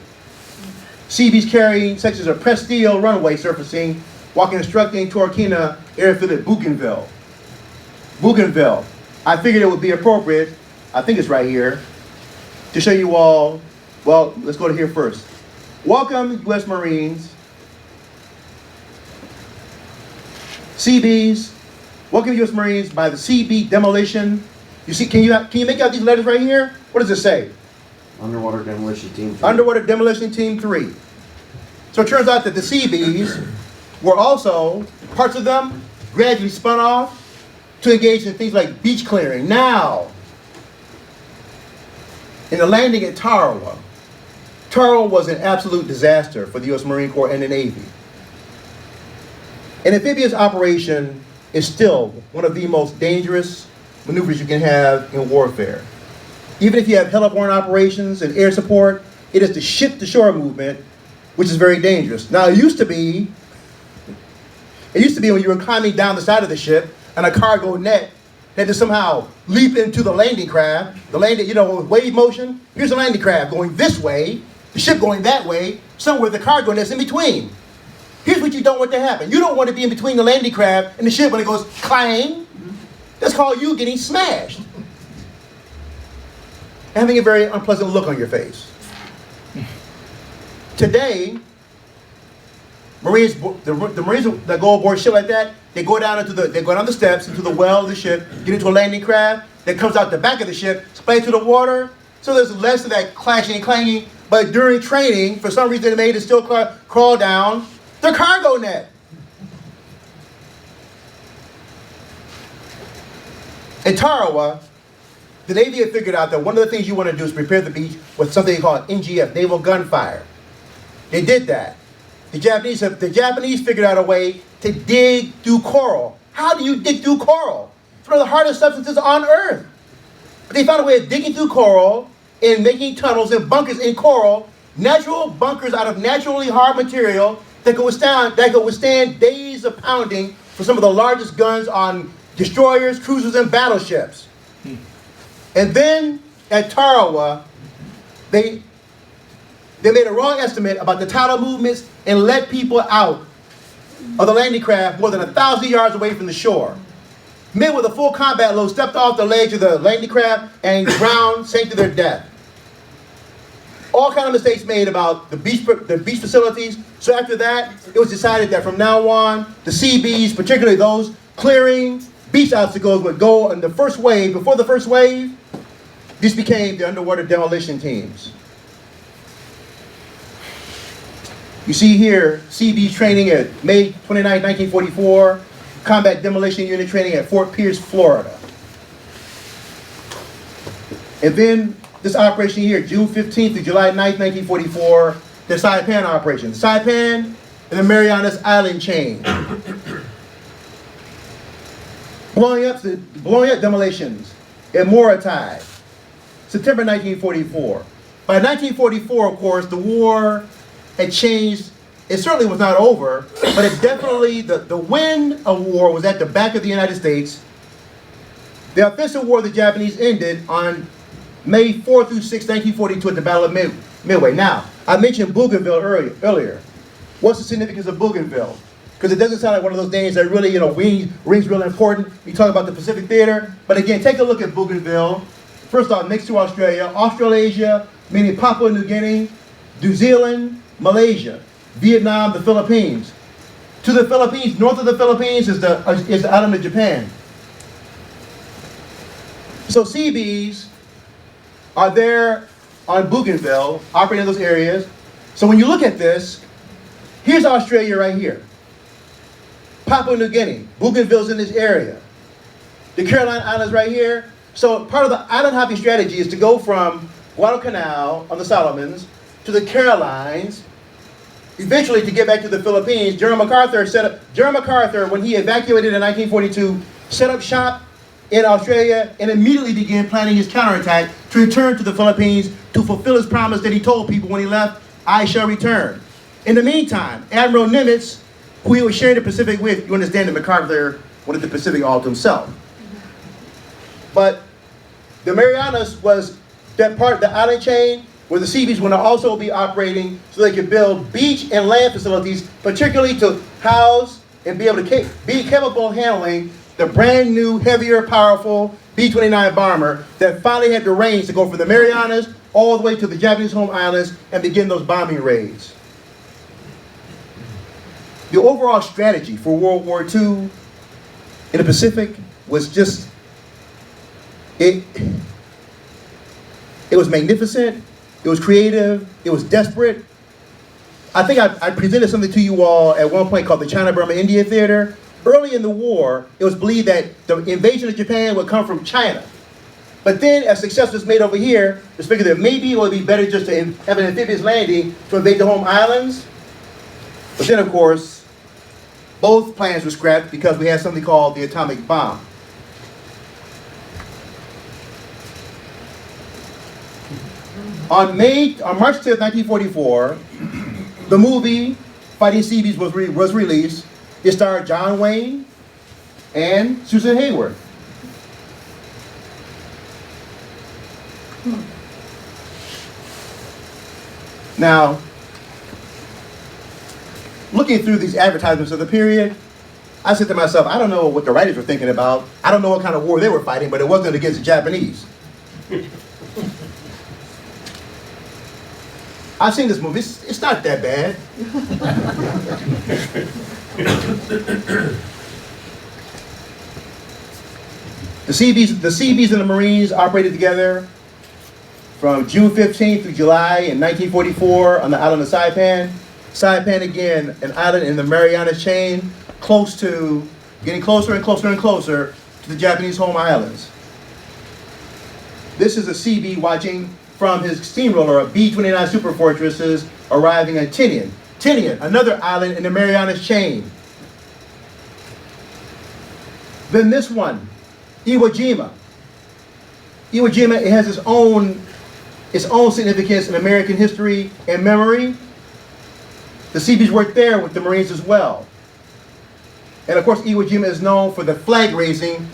Seabees carrying sections of pressed steel runway surfacing, while constructing Torquina airfield at Bougainville. Bougainville. I figured it would be appropriate, I think it's right here, to show you all, well, let's go to here first. Welcome, U.S. Marines, Seabees, welcome U.S. Marines by the CB demolition. You see, can you make out these letters right here? What does it say? Underwater Demolition Team 3. Underwater Demolition Team 3. So it turns out that the Seabees were also, parts of them gradually spun off to engage in things like beach clearing. Now, in the landing at Tarawa, Tarawa was an absolute disaster for the U.S. Marine Corps and the Navy. An amphibious operation is still one of the most dangerous maneuvers you can have in warfare. Even if you have heliborne operations and air support, it is the ship-to-shore movement, which is very dangerous. Now, it used to be when you were climbing down the side of the ship and a cargo net had to somehow leap into the landing craft, with wave motion. Here's a landing craft going this way, the ship going that way, somewhere the cargo net's in between. Here's what you don't want to happen. You don't want to be in between the landing craft and the ship when it goes clang. That's called you getting smashed. Having a very unpleasant look on your face. Today, the Marines that go aboard ship like that, they go down the steps into the well of the ship, get into a landing craft that comes out the back of the ship, splash to the water. So there's less of that clashing and clanging. But during training, for some reason, they made it still crawl down the cargo net. In Tarawa, the Navy had figured out that one of the things you want to do is prepare the beach with something they call NGF, naval gunfire. They did that. The Japanese figured out a way to dig through coral. How do you dig through coral? It's one of the hardest substances on Earth. But they found a way of digging through coral and making tunnels and bunkers in coral, natural bunkers out of naturally hard material that could withstand days of pounding for some of the largest guns on destroyers, cruisers, and battleships. And then at Tarawa, they made a wrong estimate about the tidal movements and let people out of the landing craft more than 1,000 yards away from the shore. Men with a full combat load stepped off the ledge of the landing craft and drowned, sank to their death. All kinds of mistakes made about the beach facilities. So after that, it was decided that from now on, the Seabees, particularly those clearing beach obstacles, would go in the first wave. Before the first wave, these became the underwater demolition teams. You see here, Seabees training at May 29, 1944, Combat Demolition Unit training at Fort Pierce, Florida. And then this operation here, June 15th to July 9th, 1944, the Saipan operation. Saipan and the Marianas Island chain. Blowing up demolitions at Morotai, September 1944. By 1944, of course, the war had changed it certainly was not over, but it definitely, the wind of war was at the back of the United States. The offensive war of the Japanese ended on May 4 through 6, 1942 at the Battle of Midway. Now, I mentioned Bougainville earlier. What's the significance of Bougainville? Because it doesn't sound like one of those names that really, rings really important. We talk about the Pacific Theater. But again, take a look at Bougainville. First off, next to Australia, Australasia, meaning Papua New Guinea, New Zealand, Malaysia, Vietnam, the Philippines. To the Philippines, north of the Philippines is the island of Japan. So Seabees are there on Bougainville, operating in those areas. So when you look at this, here's Australia right here. Papua New Guinea, Bougainville's in this area. The Caroline Islands right here. So part of the island hopping strategy is to go from Guadalcanal on the Solomons to the Carolines, eventually to get back to the Philippines. General MacArthur, when he evacuated in 1942, set up shop in Australia and immediately began planning his counterattack to return to the Philippines to fulfill his promise that he told people when he left, I shall return. In the meantime, Admiral Nimitz, who he was sharing the Pacific with, you understand that MacArthur wanted the Pacific all to himself. But the Marianas was that part of the island chain where the Seabees want to also be operating so they could build beach and land facilities, particularly to house and be able to be capable of handling the brand new, heavier, powerful B-29 bomber that finally had the range to go from the Marianas all the way to the Japanese home islands and begin those bombing raids. The overall strategy for World War II in the Pacific was just, it was magnificent, it was creative, it was desperate. I think I presented something to you all at one point called the China-Burma-India Theater. Early in the war, it was believed that the invasion of Japan would come from China. But then, as success was made over here, it was figured that maybe it would be better just to have an amphibious landing to invade the home islands. But then, of course, both plans were scrapped because we had something called the atomic bomb. On March 10th, 1944, the movie Fighting Seabees was released. It starred John Wayne and Susan Hayward. Now, looking through these advertisements of the period, I said to myself, I don't know what the writers were thinking about. I don't know what kind of war they were fighting, but it wasn't against the Japanese. I've seen this movie. It's not that bad. The Seabees and the Marines operated together from June 15th through July in 1944 on the island of Saipan. Saipan, again, an island in the Marianas chain, getting closer and closer and closer to the Japanese home islands. This is a Seabee watching from his steamroller of B-29 superfortresses arriving at Tinian. Tinian, another island in the Marianas chain. Then this one, Iwo Jima. Iwo Jima, it has its own significance in American history and memory. The Seabees worked there with the Marines as well. And of course, Iwo Jima is known for the flag raising.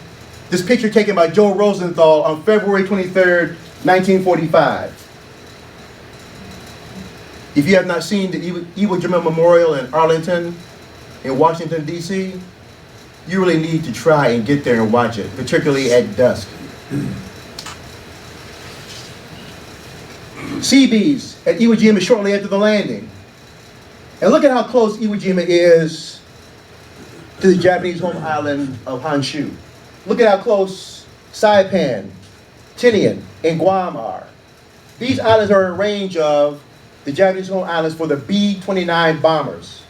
This picture taken by Joe Rosenthal on February 23rd, 1945. If you have not seen the Iwo Jima Memorial in Arlington, in Washington, D.C., you really need to try and get there and watch it, particularly at dusk. Seabees at Iwo Jima shortly after the landing. And look at how close Iwo Jima is to the Japanese home island of Honshu. Look at how close Saipan, Tinian, and Guam are. These islands are a range of the Japanese home islands for the B-29 bombers.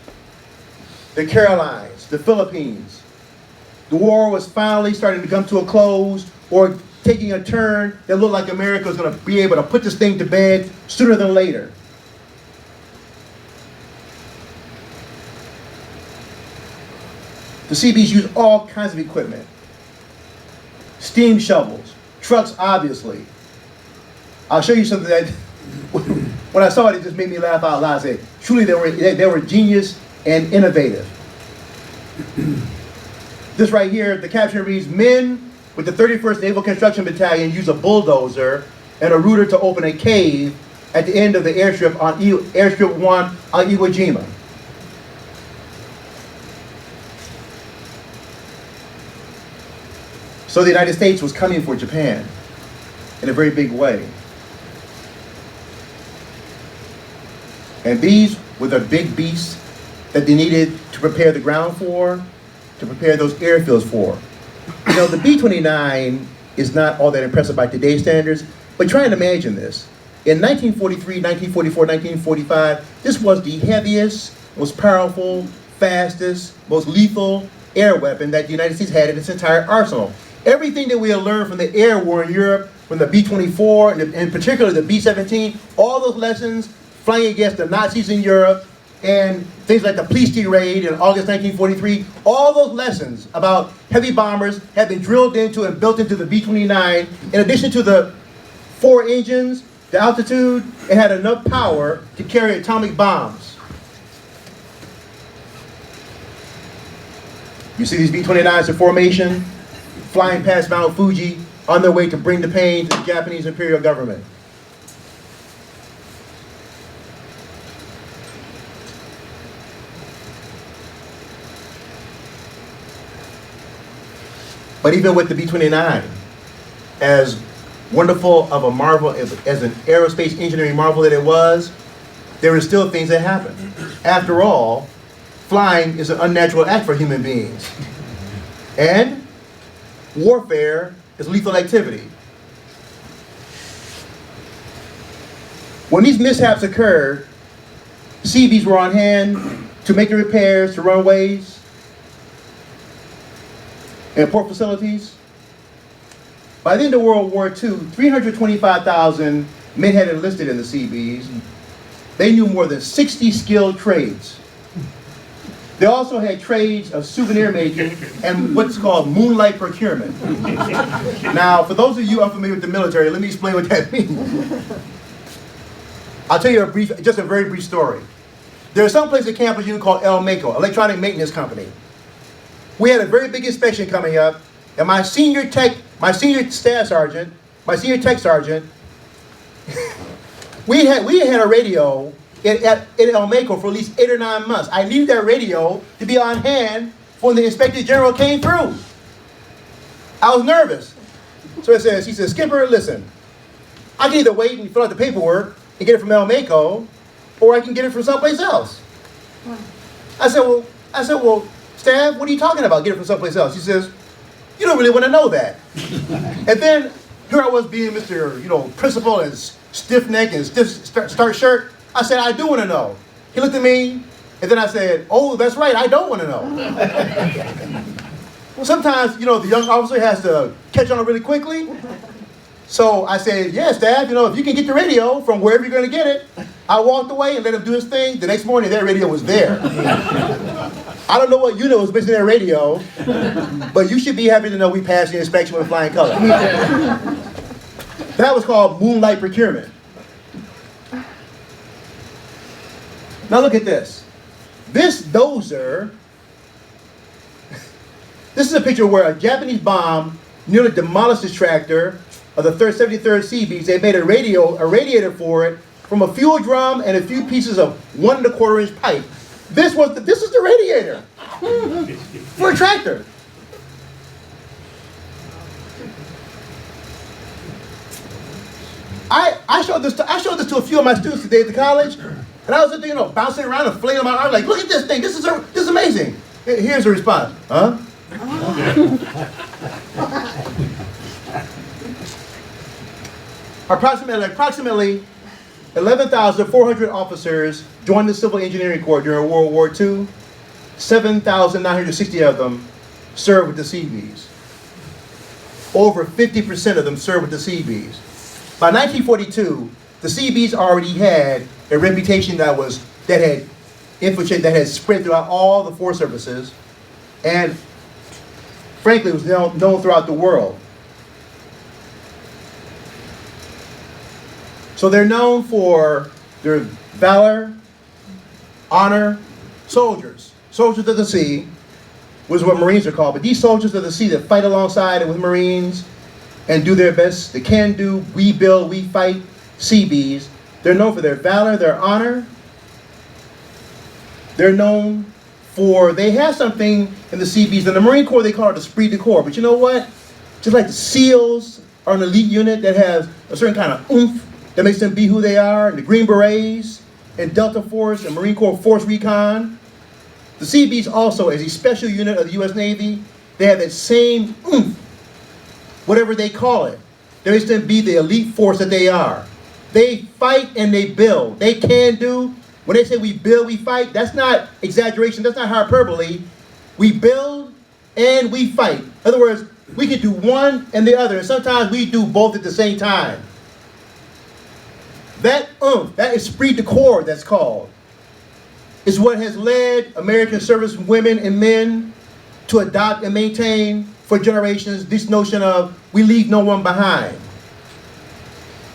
The Carolines, the Philippines. The war was finally starting to come to a close or taking a turn that looked like America was going to be able to put this thing to bed sooner than later. The Seabees used all kinds of equipment. Steam shovels, trucks obviously. I'll show you something that When I saw it, it just made me laugh out loud. I said, truly they were genius and innovative. This right here, the caption reads, men with the 31st Naval Construction Battalion use a bulldozer and a rooter to open a cave at the end of the airstrip on Airstrip 1 on Iwo Jima. So the United States was coming for Japan in a very big way. And these were the big beasts that they needed to prepare the ground for, to prepare those airfields for. You know, the B-29 is not all that impressive by today's standards, but try and imagine this. In 1943, 1944, 1945, this was the heaviest, most powerful, fastest, most lethal air weapon that the United States had in its entire arsenal. Everything that we had learned from the air war in Europe, from the B-24, and in particular the B-17, all those lessons flying against the Nazis in Europe, and things like the Pleistocene raid in August 1943, all those lessons about heavy bombers have been drilled into and built into the B-29. In addition to the 4 engines, the altitude, it had enough power to carry atomic bombs. You see these B-29s in formation, flying past Mount Fuji on their way to bring the pain to the Japanese imperial government. But even with the B-29, as wonderful of a marvel, as an aerospace engineering marvel that it was, there were still things that happened. After all, flying is an unnatural act for human beings. And warfare is lethal activity. When these mishaps occurred, Seabees were on hand to make the repairs to runways and port facilities. By the end of World War II, 325,000 men had enlisted in the Seabees. They knew more than 60 skilled trades. They also had trades of souvenir making and what's called moonlight procurement. Now, for those of you unfamiliar with the military, let me explain what that means. I'll tell you just a very brief story. There's some place at Campus Union called El Maco, Electronic Maintenance Company. We had a very big inspection coming up, and my senior tech sergeant, we had a radio in El Maco for at least 8 or 9 months. I needed that radio to be on hand when the Inspector General came through. I was nervous. So he says, Skipper, listen, I can either wait and fill out the paperwork and get it from El Maco, or I can get it from someplace else. I said, well, Staff, what are you talking about? Get it from someplace else. He says, you don't really want to know that. And then here I was being Mr. Principal and stiff neck and starch shirt. I said, I do want to know. He looked at me, and then I said, oh, that's right, I don't want to know. Well, sometimes, the young officer has to catch on really quickly. So I said, yeah, Staff, if you can get the radio from wherever you're going to get it. I walked away and let him do his thing. The next morning, that radio was there. I don't know what unit was missing that radio, but you should be happy to know we passed the inspection with flying colors. That was called moonlight procurement. Now look at this. This dozer, this is a picture where a Japanese bomb nearly demolished this tractor of the 73rd Seabees. They made a radiator for it from a fuel drum and a few pieces of 1 1/4 inch pipe. This is the radiator for a tractor. I showed this to a few of my students today at the college, and I was bouncing around and flailing my arms like, look at this thing, this is amazing. Here's the response, huh? Approximately 11,400 officers joined the Civil Engineering Corps during World War II. 7,960 of them served with the Seabees. Over 50% of them served with the Seabees. By 1942, the Seabees already had a reputation that had spread throughout all the force services, and frankly, it was known throughout the world. So they're known for They're valor, honor, soldiers. Soldiers of the sea was what Marines are called. But these soldiers of the sea that fight alongside with Marines and do their best, the can do, we build, we fight, Seabees, they're known for their valor, their honor. They're known for, they have something in the Seabees. In the Marine Corps, they call it esprit de corps. But you know what? Just like the SEALs are an elite unit that has a certain kind of oomph that makes them be who they are, and the Green Berets, and Delta Force, and Marine Corps Force Recon. The Seabees also, as a special unit of the U.S. Navy, they have that same oomph, whatever they call it. That makes them be the elite force that they are. They fight and they build. They can do. When they say we build, we fight, that's not exaggeration, that's not hyperbole. We build and we fight. In other words, we can do one and the other, and sometimes we do both at the same time. That oomph, that esprit de corps that's called, is what has led American service women and men to adopt and maintain for generations this notion of we leave no one behind.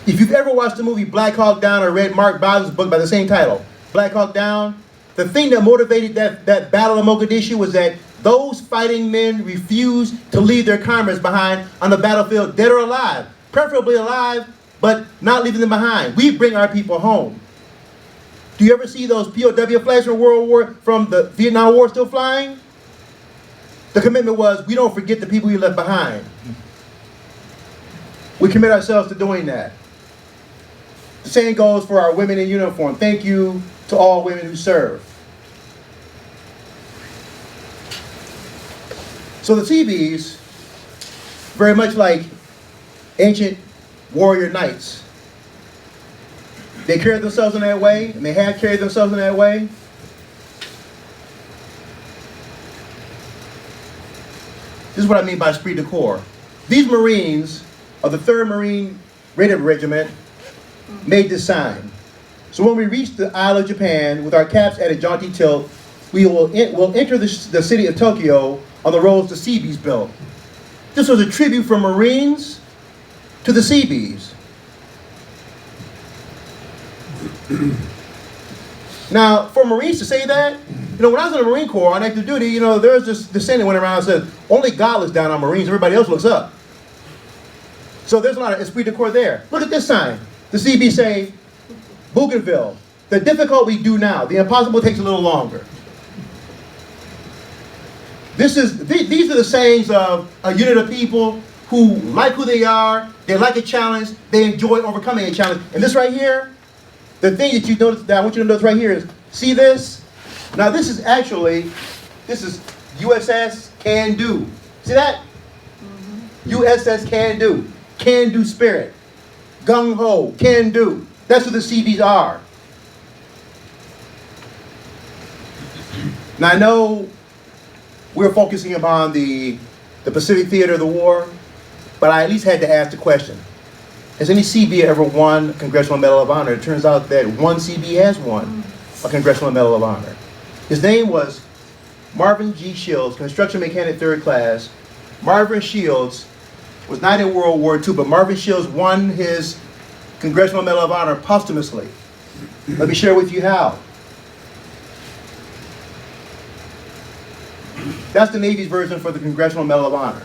If you've ever watched the movie Black Hawk Down or read Mark Bowden's book by the same title, Black Hawk Down, the thing that motivated that battle of Mogadishu was that those fighting men refused to leave their comrades behind on the battlefield, dead or alive, preferably alive, but not leaving them behind. We bring our people home. Do you ever see those POW flags from the Vietnam War still flying? The commitment was, we don't forget the people we left behind. We commit ourselves to doing that. The same goes for our women in uniform. Thank you to all women who serve. So the Seabees, very much like ancient warrior knights, they carried themselves in that way, and they have carried themselves in that way. This is what I mean by esprit de corps. These Marines of the 3rd Marine Rated Regiment made this sign. So when we reach the Isle of Japan with our caps at a jaunty tilt, we'll enter the city of Tokyo on the roads the Seabees built. This was a tribute from Marines to the Seabees. Now, for Marines to say that, when I was in the Marine Corps on active duty, there was this saying that went around and said, only God looks down on Marines, everybody else looks up. So there's a lot of esprit de corps there. Look at this sign. The Seabees say, Bougainville, the difficult we do now, the impossible takes a little longer. These are the sayings of a unit of people who like who they are, they like a challenge, they enjoy overcoming a challenge. And this right here, the thing that you notice, that I want you to notice right here is, see this? Now this is USS Can Do. See that? USS Can Do. Can do spirit. Gung ho, can do. That's what the Seabees are. Now I know we're focusing upon the Pacific theater of the war, but I at least had to ask the question. Has any Seabee ever won a Congressional Medal of Honor? It turns out that one Seabee has won a Congressional Medal of Honor. His name was Marvin G. Shields, construction mechanic 3rd class. Marvin Shields was not in World War II, but Marvin Shields won his Congressional Medal of Honor posthumously. Let me share with you how. That's the Navy's version for the Congressional Medal of Honor.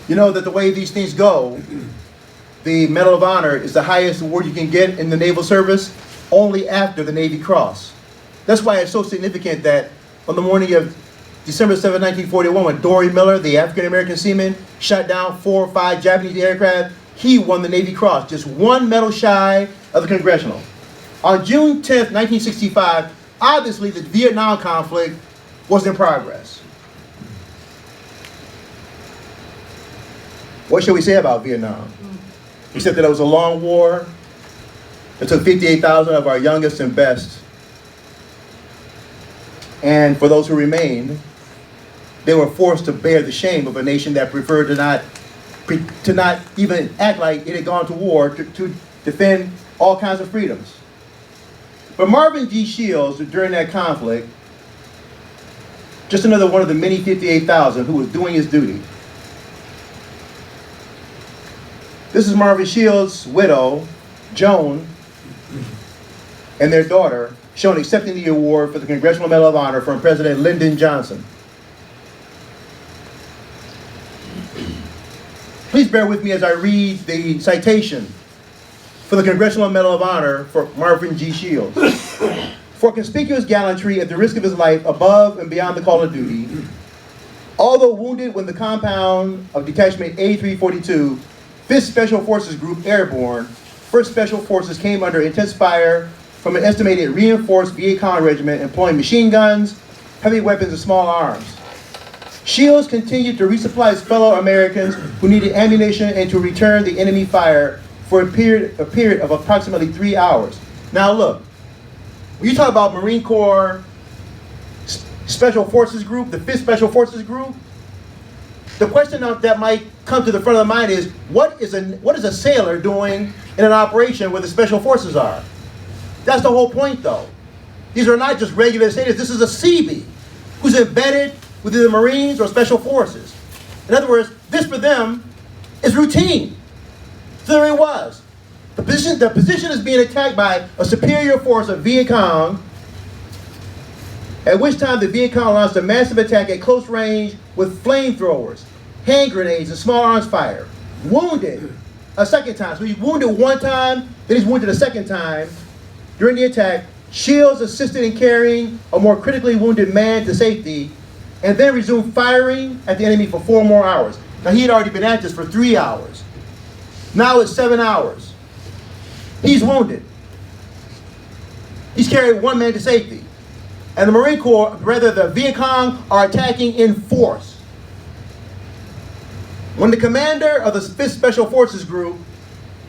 You know that the way these things go, the Medal of Honor is the highest award you can get in the Naval Service, only after the Navy Cross. That's why it's so significant that on the morning of December 7, 1941, when Dory Miller, the African-American seaman, shot down 4 or 5 Japanese aircraft, he won the Navy Cross, just one medal shy of the Congressional. On June 10, 1965, obviously the Vietnam conflict was in progress. What shall we say about Vietnam? Except that it was a long war. It took 58,000 of our youngest and best. And for those who remained, they were forced to bear the shame of a nation that preferred to not even act like it had gone to war to defend all kinds of freedoms. But Marvin G. Shields, during that conflict, just another one of the many 58,000 who was doing his duty. This is Marvin Shields' widow, Joan, and their daughter shown accepting the award for the Congressional Medal of Honor from President Lyndon Johnson. Please bear with me as I read the citation for the Congressional Medal of Honor for Marvin G. Shields. For conspicuous gallantry at the risk of his life above and beyond the call of duty, although wounded when the compound of Detachment A342, 5th Special Forces Group Airborne, 1st Special Forces came under intense fire from an estimated reinforced Viet Cong regiment employing machine guns, heavy weapons, and small arms. Shields continued to resupply his fellow Americans who needed ammunition and to return the enemy fire for a period of approximately 3 hours. Now look, when you talk about Marine Corps Special Forces Group, the 5th Special Forces Group, the question that might come to the front of the mind is, what is a sailor doing in an operation where the Special Forces are? That's the whole point though. These are not just regular sailors, this is a Seabee who's embedded with either the Marines or Special Forces. In other words, this for them is routine. So there it was. The position is being attacked by a superior force of Viet Cong, at which time the Viet Cong launched a massive attack at close range with flamethrowers, hand grenades, and small arms fire. Wounded a second time. So he's wounded one time, then he's wounded a second time. During the attack, Shields assisted in carrying a more critically wounded man to safety, and then resumed firing at the enemy for 4 more hours. Now he had already been at this for 3 hours. Now it's 7 hours. He's wounded. He's carried 1 man to safety. And the Marine Corps, rather the Viet Cong, are attacking in force. When the commander of the 5th Special Forces Group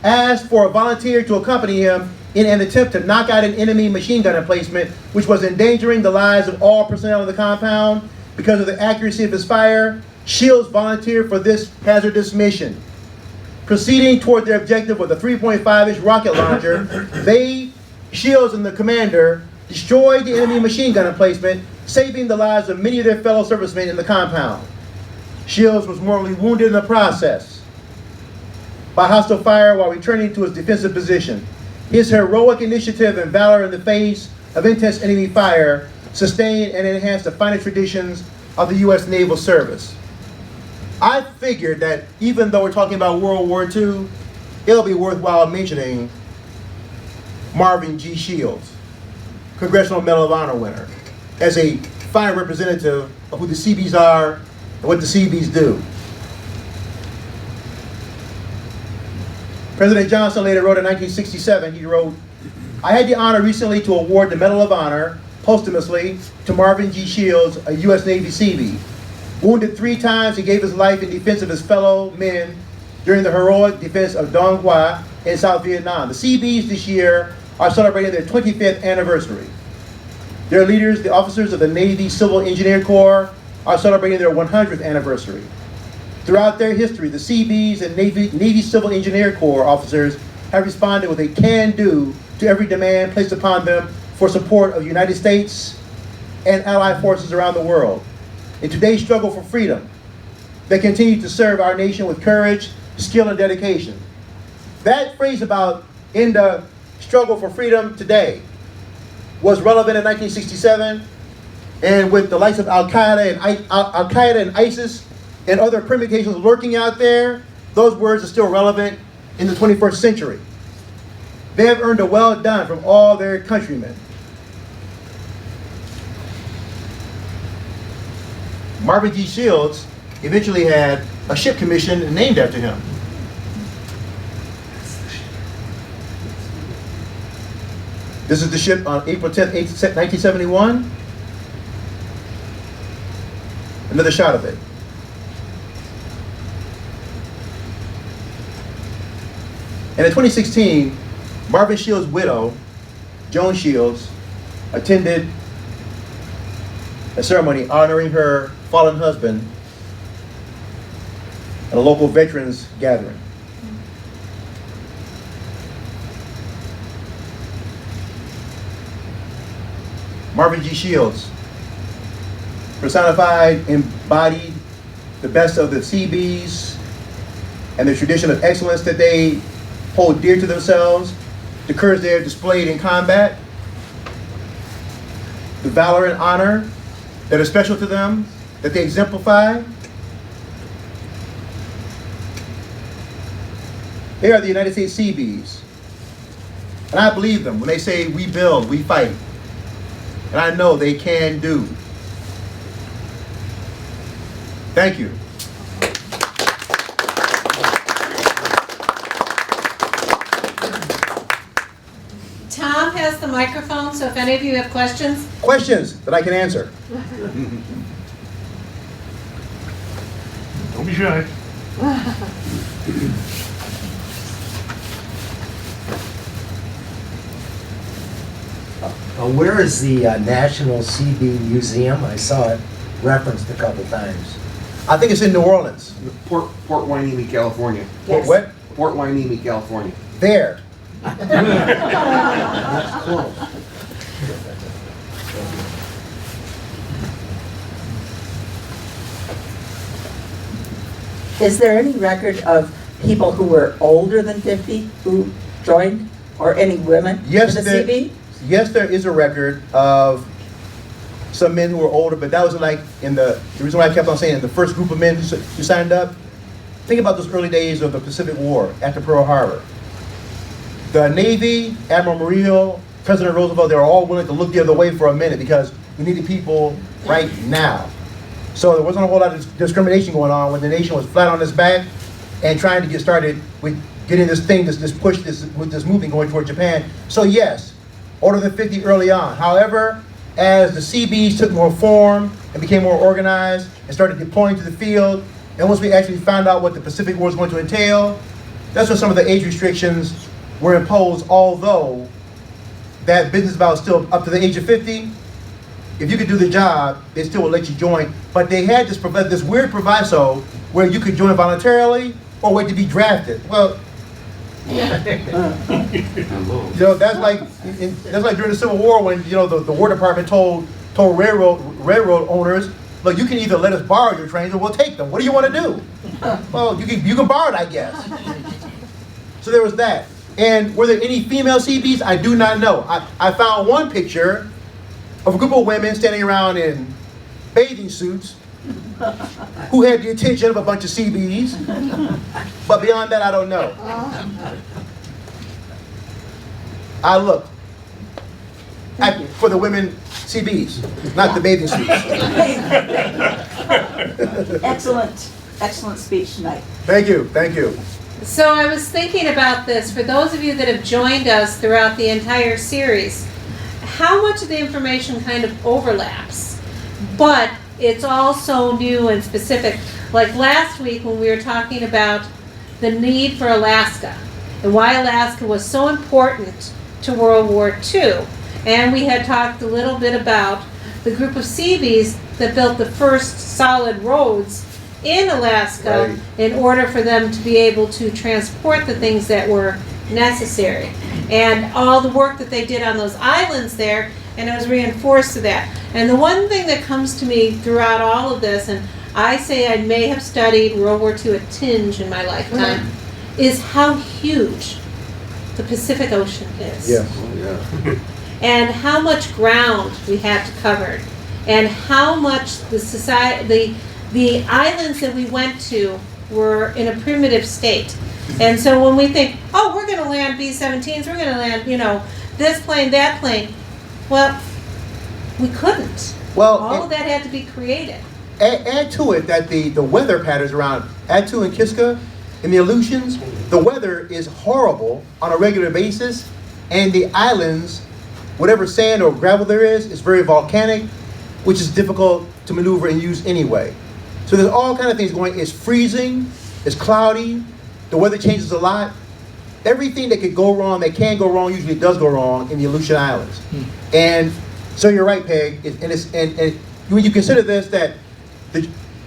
asked for a volunteer to accompany him in an attempt to knock out an enemy machine gun emplacement, which was endangering the lives of all personnel in the compound because of the accuracy of his fire, Shields volunteered for this hazardous mission. Proceeding toward their objective with a 3.5-inch rocket launcher, they, Shields and the commander, destroyed the enemy machine gun emplacement, saving the lives of many of their fellow servicemen in the compound. Shields was mortally wounded in the process by hostile fire while returning to his defensive position. His heroic initiative and valor in the face of intense enemy fire sustained and enhanced the finest traditions of the U.S. Naval Service. I figured that even though we're talking about World War II, it'll be worthwhile mentioning Marvin G. Shields, Congressional Medal of Honor winner, as a fine representative of who the Seabees are and what the Seabees do. President Johnson later wrote in 1967, he wrote, "I had the honor recently to award the Medal of Honor posthumously to Marvin G. Shields, a U.S. Navy Seabee. Wounded 3 times, he gave his life in defense of his fellow men during the heroic defense of Dong Hoa in South Vietnam. The Seabees this year are celebrating their 25th anniversary. Their leaders, the officers of the Navy Civil Engineer Corps, are celebrating their 100th anniversary. Throughout their history, the Seabees and Navy Civil Engineer Corps officers have responded with a can-do to every demand placed upon them for support of the United States and allied forces around the world. In today's struggle for freedom, they continue to serve our nation with courage, skill, and dedication." That phrase about "in the struggle for freedom today" was relevant in 1967, and with the likes of Al-Qaeda and ISIS and other permutations lurking out there, those words are still relevant in the 21st century. They have earned a well done from all their countrymen. Marvin G. Shields eventually had a ship commissioned and named after him. This is the ship on April 10th, 1971. Another shot of it. And in 2016, Marvin Shields' widow, Joan Shields, attended a ceremony honoring her fallen husband at a local veterans gathering. Marvin G. Shields personified, embodied the best of the Seabees and the tradition of excellence that they hold dear to themselves, the courage they have displayed in combat, the valor and honor that are special to them, that they exemplify. They are the United States Seabees. And I believe them when they say we build, we fight. And I know they can do. Thank you. Tom has the microphone, so if any of you have questions. Questions that I can answer. Don't be shy. Where is the National Seabee Museum? I saw it referenced a couple times. I think it's in New Orleans. Port Hueneme, California. Yes. What? Port Hueneme, California. There. That's close. Is there any record of people who were older than 50 who joined, or any women Yes, in the there- CB? Yes, there is a record of some men who were older, but that was like in the reason why I kept on saying, the first group of men who signed up. Think about those early days of the Pacific War after Pearl Harbor. The Navy, Admiral Murillo, President Roosevelt, they were all willing to look the other way for a minute because we needed people right now. So there wasn't a whole lot of discrimination going on when the nation was flat on its back and trying to get started with getting this thing, this push, with this movement going toward Japan. So yes, older than 50 early on. However, as the Seabees took more form and became more organized and started deploying to the field, and once we actually found out what the Pacific War was going to entail, that's when some of the age restrictions were imposed, although that business vow was still up to the age of 50. If you could do the job, they still would let you join. But they had this weird proviso where you could join voluntarily or wait to be drafted. Well, you know, that's like during the Civil War when, you know, the War Department told railroad owners, look, you can either let us borrow your trains or we'll take them. What do you want to do? Well, you can borrow it, I guess. So there was that. And were there any female Seabees? I do not know. I found one picture of a group of women standing around in bathing suits who had the attention of a bunch of Seabees. But beyond that, I don't know. I looked for the women Seabees, not the bathing suits. Excellent speech tonight. Thank you, thank you. So I was thinking about this, for those of you that have joined us throughout the entire series, how much of the information kind of overlaps, but it's also new and specific. Like last week when we were talking about the need for Alaska and why Alaska was so important to World War II. And we had talked a little bit about the group of Seabees that built the first solid roads in Alaska Right. in order for them to be able to transport the things that were necessary. And all the work that they did on those islands there, and it was reinforced to that. And the one thing that comes to me throughout all of this, and I say I may have studied World War II a tinge in my lifetime, is how huge the Pacific Ocean is. Yes. Oh, yeah. And how much ground we have to cover, and how much the islands that we went to were in a primitive state. And so when we think, oh, we're going to land B-17s, we're going to land, you know, this plane, that plane, well, we couldn't. Well, All of that had to be created. add to it that the weather patterns around Attu and Kiska and the Aleutians, the weather is horrible on a regular basis, and the islands, whatever sand or gravel there is very volcanic, which is difficult to maneuver and use anyway. So there's all kind of things going. It's freezing, it's cloudy, the weather changes a lot. Everything that could go wrong, that can go wrong, usually does go wrong in the Aleutian Islands. And so you're right, Peg. And when you consider this, that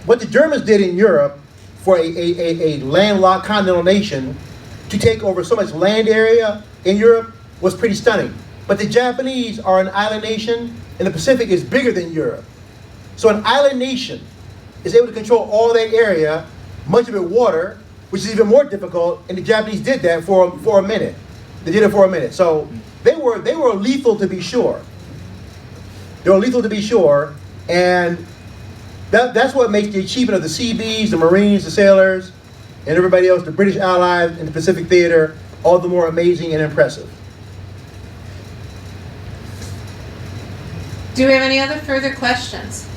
what the Germans did in Europe for a landlocked continental nation to take over so much land area in Europe was pretty stunning. But the Japanese are an island nation, and the Pacific is bigger than Europe. So an island nation is able to control all that area, much of it water, which is even more difficult, and the Japanese did that for a minute. They did it for a minute. So they were lethal, to be sure. They were lethal to be sure, and that's what makes the achievement of the Seabees, the Marines, the sailors, and everybody else, the British allies in the Pacific Theater, all the more amazing and impressive. Do we have any other further questions?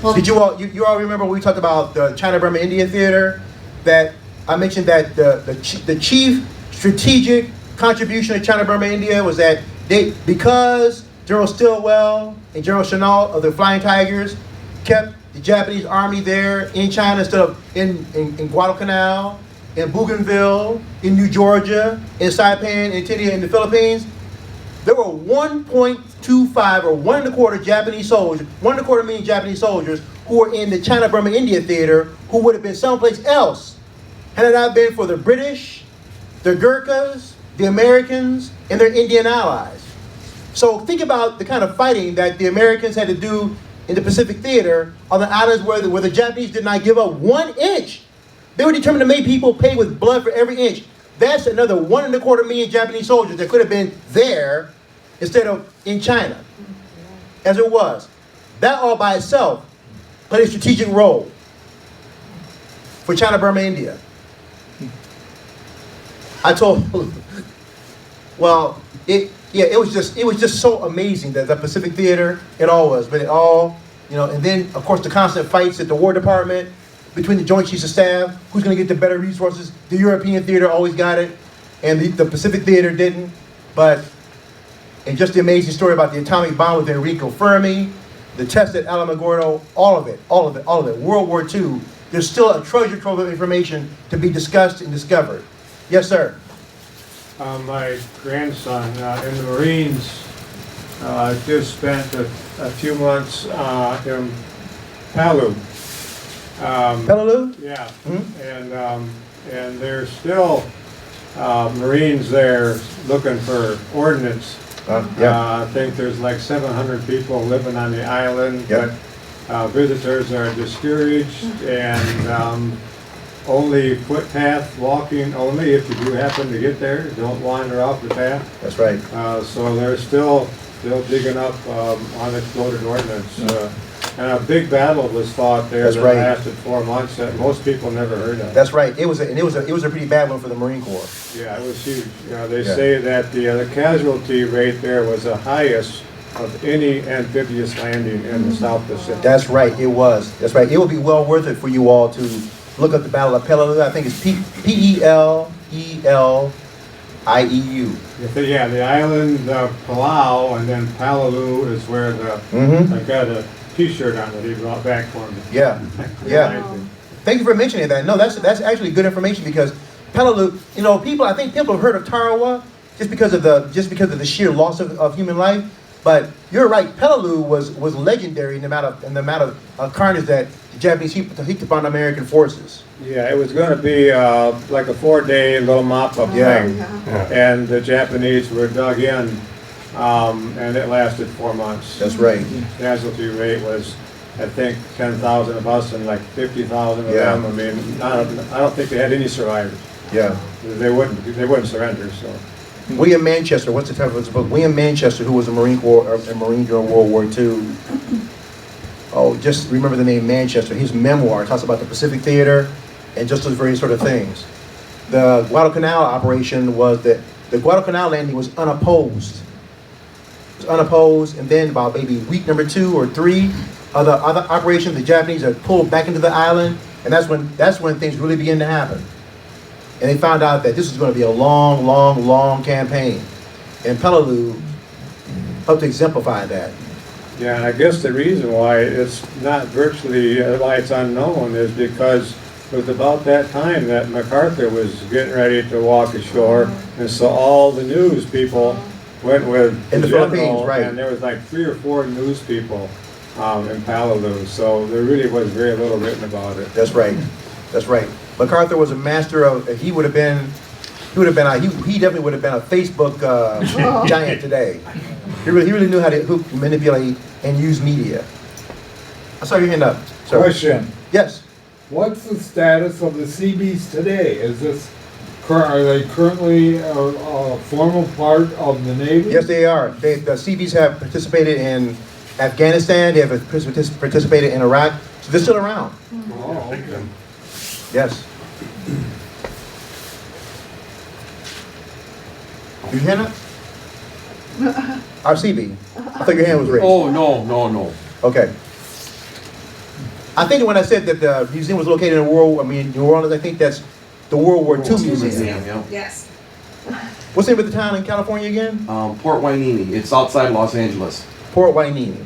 Well, Did you all remember when we talked about the China-Burma India Theater? That I mentioned that the chief strategic contribution of China-Burma India was that because General Stilwell and General Chennault of the Flying Tigers kept the Japanese army there in China instead of in Guadalcanal, in Bougainville, in New Georgia, in Saipan, in Tinian, in the Philippines. There were 1.25 or 1.25 Japanese soldiers, 1.25 million Japanese soldiers who were in the China-Burma India Theater who would have been someplace else had it not been for the British, the Gurkhas, the Americans, and their Indian allies. So think about the kind of fighting that the Americans had to do in the Pacific Theater on the islands where the Japanese did not give up 1 inch. They were determined to make people pay with blood for every inch. That's another 1.25 million Japanese soldiers that could have been there instead of in China, as it was. That all by itself played a strategic role for China-Burma India. I told, well, it was just so amazing that the Pacific Theater, it all was, but it all, and then of course the constant fights at the War Department between the Joint Chiefs of Staff, who's going to get the better resources. The European theater always got it, and the Pacific Theater didn't. And just the amazing story about the atomic bomb with Enrico Fermi, the test at Alamogordo, all of it. World War II, there's still a treasure trove of information to be discussed and discovered. Yes, sir. My grandson in the Marines just spent a few months in Palu. Peleliu? Yeah, Mhm. and there's still Marines there looking for ordnance. Yeah. I think there's like 700 people living on the island, Yep. but visitors are discouraged, and only footpath walking only if you do happen to get there. Don't wander off the path. That's right. So they're still digging up unexploded ordnance. And a big battle was fought there That's that right. lasted 4 months that most people never heard of. That's right. It was a pretty bad one for the Marine Corps. Yeah, it was huge. They Yeah. say that the casualty rate there was the highest of any amphibious landing in the South Pacific. That's right. It was. That's right. It would be well worth it for you all to look up the Battle of Peleliu. I think it's Peleliu. Yeah, the island of Palau, and then Palau is where Mhm. I got a T-shirt on that he brought back for me. Yeah. Yeah. Thank you for mentioning that. No, that's actually good information because Peleliu, I think people have heard of Tarawa just because of the sheer loss of human life. But you're right, Peleliu was legendary in the amount of carnage that the Japanese heaped upon American forces. Yeah, it was going to be like a 4-day little mop-up Yeah. thing, and the Japanese were dug in, and it lasted 4 months. That's right. Casualty rate was, I think, 10,000 of us and like 50,000 of Yeah. them. I mean, I don't think they had any survivors. Yeah. They wouldn't surrender. So William Manchester, what's the title of his book? William Manchester, who was a Marine during World War II. Oh, just remember the name Manchester. His memoir talks about the Pacific Theater and just those various sort of things. The Guadalcanal operation was that the Guadalcanal landing was unopposed. It was unopposed, and then about maybe week number 2 or 3 of the other operation, the Japanese are pulled back into the island, and that's when things really begin to happen. And they found out that this was going to be a long, long, long campaign. And Peleliu helped to exemplify that. yeah, and I guess the reason why it's not virtually why it's unknown is because it was about that time that MacArthur was getting ready to walk ashore, and so all the news people went with In the general, Philippines, right. And there was like 3 or 4 news people in Peleliu, so there really was very little written about it. That's right. That's right. MacArthur was a master of. He definitely would have been a Facebook giant today. He really knew how to manipulate and use media. I saw your hand up. Sir. Question, Yes. what's the status of the Seabees today? Is this Are they currently a formal part of the Navy? Yes, they are. The Seabees have participated in Afghanistan. They have participated in Iraq. So they're still around. Oh, okay. Yes. Your hand up? Our CB. I thought your hand was raised. Oh, no. Okay. I think when I said that the museum was located in New Orleans, I think that's the World War II museum. Yeah. Yes. What's the name of the town in California again? Port Hueneme. It's outside Los Angeles. Port Hueneme.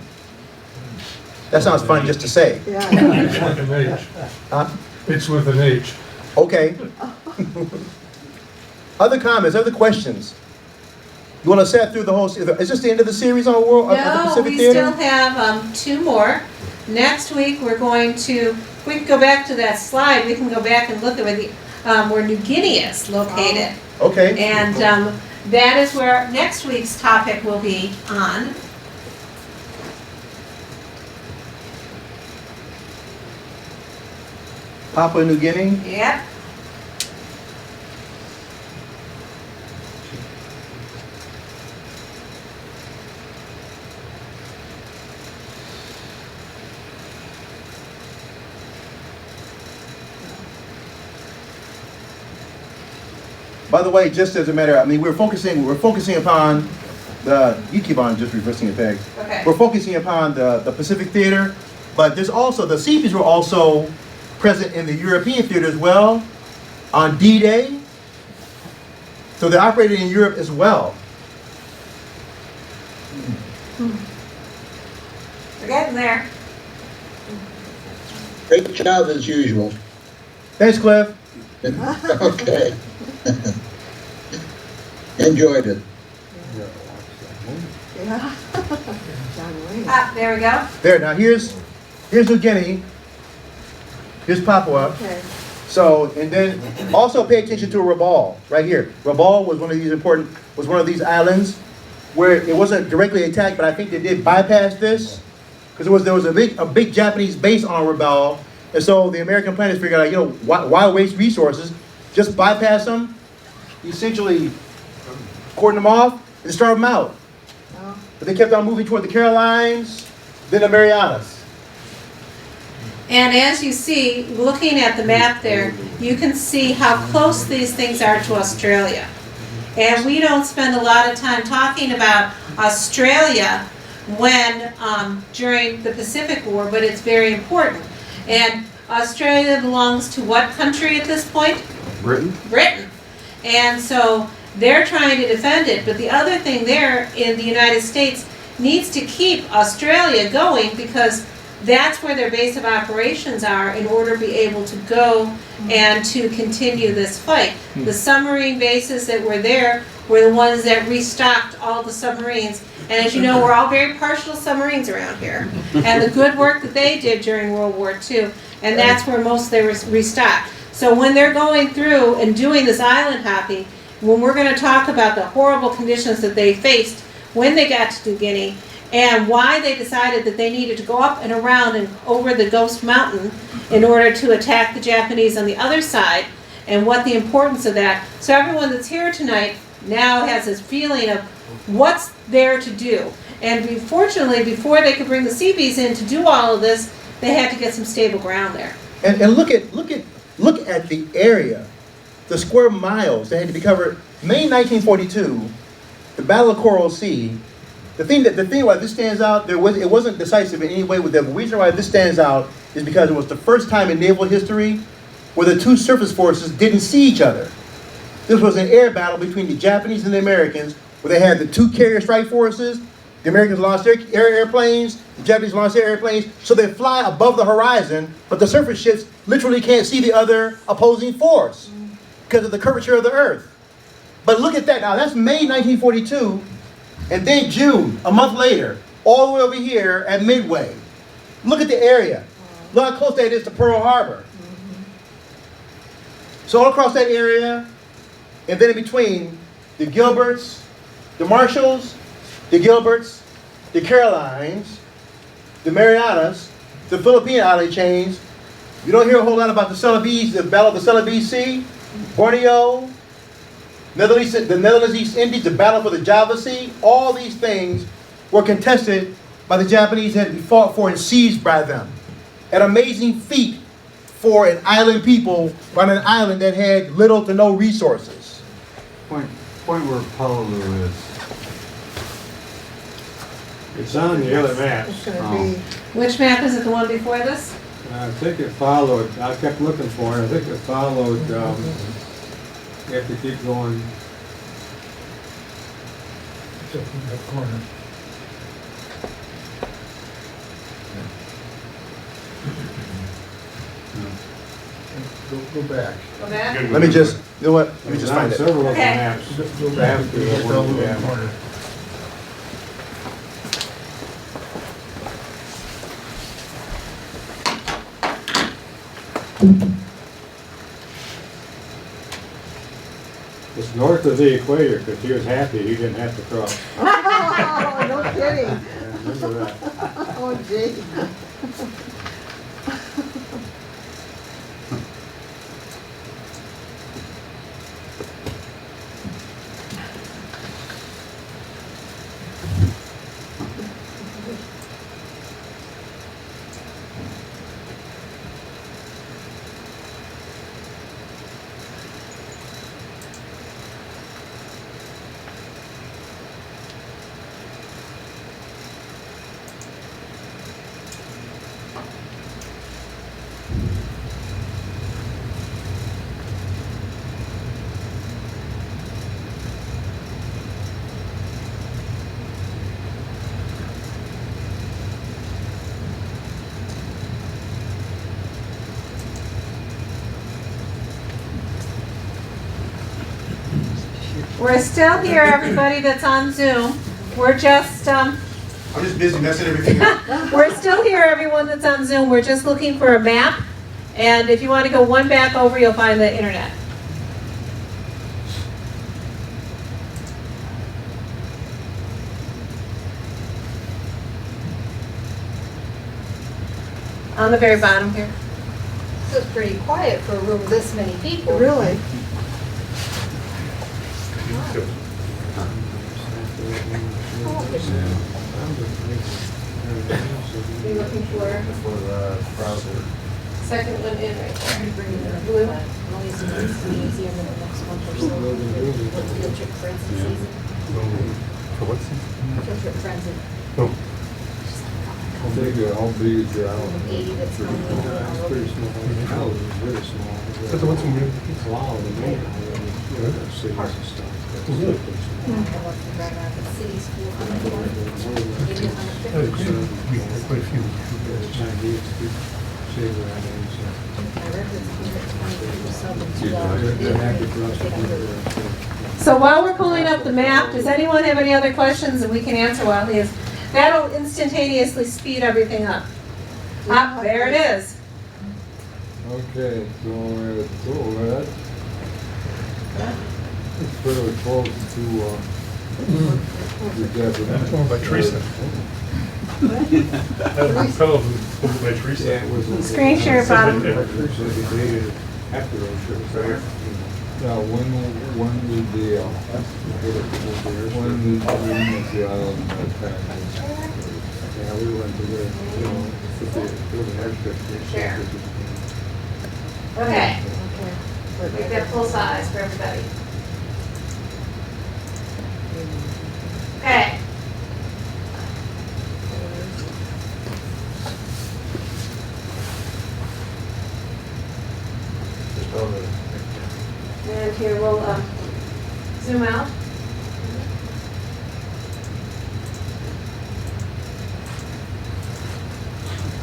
That sounds fun just to say. It's with an H. Huh? It's with an H. Okay. Other comments, other questions? You want to set through the whole, is this the end of the series on the No, Pacific we Theater? still have 2 more. Next week, we're going to, we can go back to that slide, we can go back and look at where New Guinea is located. Okay. And that is where next week's topic will be on. Papua New Guinea? Yep. By the way, just as a matter, we're focusing upon you keep on just reversing it back. Okay. We're focusing upon the Pacific Theater, but there's also, the Seabees were also present in the European theater as well, on D-Day. So they're operating in Europe as well. We're getting there. Great job as usual. Thanks, Cliff. Okay. Enjoyed it. There we go. There, now here's New Guinea. Here's Papua. Okay. So, and then also pay attention to Rabaul, right here. Rabaul was one of these islands where it wasn't directly attacked, but I think they did bypass this, because there was a big Japanese base on Rabaul, and so the American planners figured out, why waste resources? Just bypass them, essentially cordon them off, and starve them out. But they kept on moving toward the Carolines, then the Marianas. And as you see, looking at the map there, you can see how close these things are to Australia. And we don't spend a lot of time talking about Australia when during the Pacific War, but it's very important. And Australia belongs to what country at this point? Britain? Britain. And so they're trying to defend it, but the other thing there in the United States needs to keep Australia going, because that's where their base of operations are in order to be able to go and to continue this fight. The submarine bases that were there were the ones that restocked all the submarines. And as you know, we're all very partial to submarines around here. And the good work that they did during World War II, and that's where most they were restocked. So when they're going through and doing this island hopping, when we're going to talk about the horrible conditions that they faced when they got to New Guinea, and why they decided that they needed to go up and around and over the Ghost Mountain in order to attack the Japanese on the other side, and what the importance of that. So everyone that's here tonight now has this feeling of what's there to do. And fortunately, before they could bring the Seabees in to do all of this, they had to get some stable ground there. And look at the area, the square miles that had to be covered. May 1942, the Battle of Coral Sea. The thing why this stands out, it wasn't decisive in any way with them. The reason why this stands out is because it was the first time in naval history where the two surface forces didn't see each other. This was an air battle between the Japanese and the Americans, where they had the two carrier strike forces. The Americans launched their airplanes, the Japanese launched their airplanes, so they fly above the horizon, but the surface ships literally can't see the other opposing force because of the curvature of the Earth. But look at that now, that's May 1942, and then June, a month later, all the way over here at Midway. Look at the area. Look how close that is to Pearl Harbor. So all across that area, and then in between, the Gilberts, the Marshalls, the Gilberts, the Carolines, the Marianas, the Philippine island chains. You don't hear a whole lot about the Celebes, the Battle of the Celebes Sea, Borneo, the Netherlands East Indies, the battle for the Java Sea, all these things were contested by the Japanese and fought for and seized by them. An amazing feat for an island people on an island that had little to no resources. Point where Peleliu is. It's on the other maps. It's gonna be, which map is it, the one before this? I think it followed, I kept looking for it, I think it followed, you have to keep going. It's up in that corner. Go back. Go back? Let me just, you know what, let me just find it. Several of the Okay. maps. Go back. After the Just one over we the have. corner. It's north of the equator, because he was happy he didn't have to cross. Oh, no kidding. Yeah, remember that. Oh, gee. We're still here, everybody that's on Zoom. We're just, I'm just busy messing everything up. we're still here, everyone that's on Zoom. We're just looking for a map. And if you want to go one back over, you'll find the internet. On the very bottom here. This is pretty quiet for a room with this many people. Really? You're looking for second one in right there. Blue. I'll use the museum in the next month or so. With the field trip friends in season. For what season? Field trip friends in How big is your island? 80 that's coming in. It's pretty small. The house is really small. Is that the one from you? It's loud and main, cities and stuff. I work for Grand Rapids City School. Maybe 150. Quite a few. Chinese people say that My record's 120 sub and they're happy for us to do 2 that. So while we're pulling up the map, does anyone have any other questions that we can answer while he is? That'll instantaneously speed everything up. Ah, there it is. Okay, so that. It's fairly close to, the Japanese. Owned by Teresa. That fellow who owned by Teresa. Yeah, it was. Screen share bottom. They dated after those trips, right? Now, when did the island attack? Yeah, we went to the, you know, it was an airstrip. Share. Okay, make that full size for everybody. Okay. And here we'll zoom out.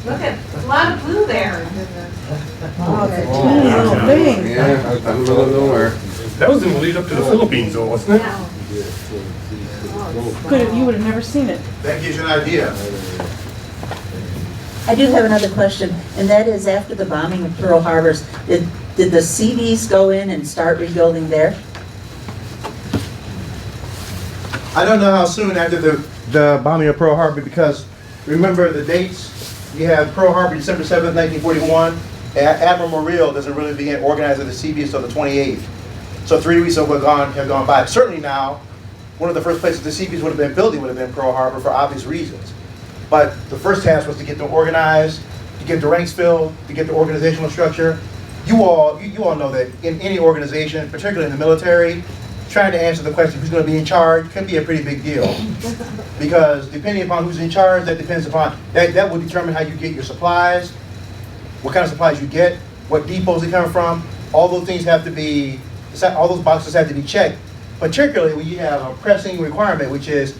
Look at, a lot of blue there. Oh, it's a teeny little thing. Yeah, out in the middle of nowhere. That was in the lead up to the Philippines though, wasn't it? Yeah. You would have never seen it. That gives you an idea. I do have another question, and that is after the bombing of Pearl Harbor, did the Seabees go in and start rebuilding there? I don't know how soon after the bombing of Pearl Harbor, because remember the dates, you have Pearl Harbor, December 7th, 1941. Admiral Morial doesn't really begin organizing the Seabees until the 28th. So 3 weeks have gone by. Certainly now, one of the first places the Seabees would have been building would have been Pearl Harbor for obvious reasons. But the first task was to get them organized, to get the ranks filled, to get the organizational structure. You all know that in any organization, particularly in the military, trying to answer the question who's going to be in charge can be a pretty big deal. Because depending upon who's in charge, that will determine how you get your supplies, what kind of supplies you get, what depots they come from. All those things have to be, all those boxes have to be checked. Particularly when you have a pressing requirement, which is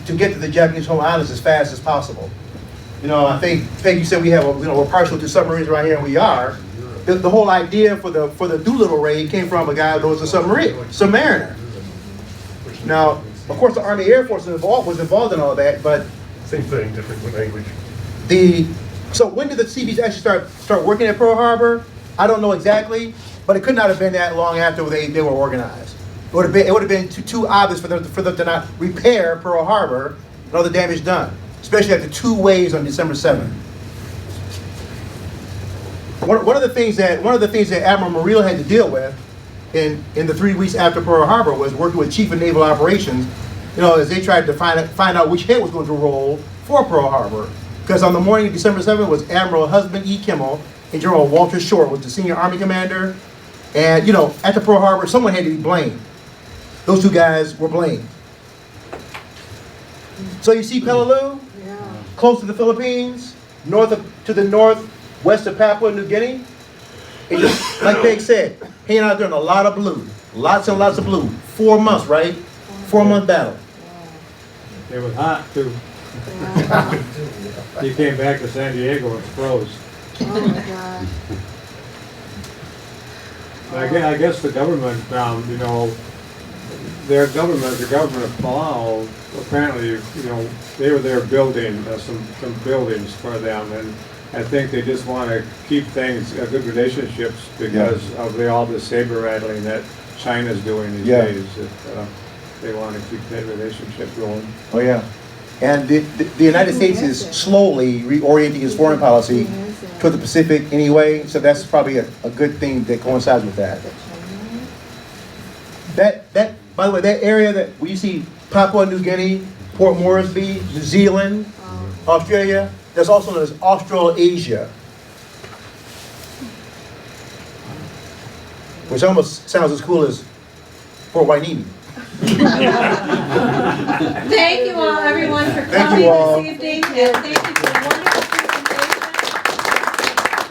to get to the Japanese home islands as fast as possible. I think Peggy said we're partial to submarines right here, and we are. The whole idea for the Doolittle raid came from a guy that was a submariner. Now, of course, the Army Air Force was involved in all that, but Same thing, different language. So when did the Seabees actually start working at Pearl Harbor? I don't know exactly, but it could not have been that long after they were organized. It would have been too obvious for them to not repair Pearl Harbor and all the damage done, especially after 2 waves on December 7th. One of the things that Admiral Murillo had to deal with in the 3 weeks after Pearl Harbor was working with Chief of Naval Operations, as they tried to find out which head was going to roll for Pearl Harbor. Because on the morning of December 7th was Admiral Husband E. Kimmel and General Walter Short was the senior Army commander. And after Pearl Harbor, someone had to be blamed. Those 2 guys were blamed. So you see Peleliu, close to the Philippines, to the northwest of Papua New Guinea. And just like Peg said, hanging out there in a lot of blue, lots and lots of blue. 4 months, right? 4-month battle. It was hot too. He came back to San Diego and froze. Oh my God. I guess the government, their government, the government of Palau, apparently, they were there building some buildings for them, and I think they just want to keep things, good relationships because of all the saber rattling that China's doing these days. They want to keep that relationship going. Oh yeah. And the United States is slowly reorienting its foreign policy toward the Pacific anyway, so that's probably a good thing that coincides with that. That by the way, that area that we see Papua New Guinea, Port Moresby, New Zealand, Australia, that's also known as Australasia, which almost sounds as cool as Fort Wainini. Thank you all, everyone, for Thank coming you all. this evening, and thank you for the wonderful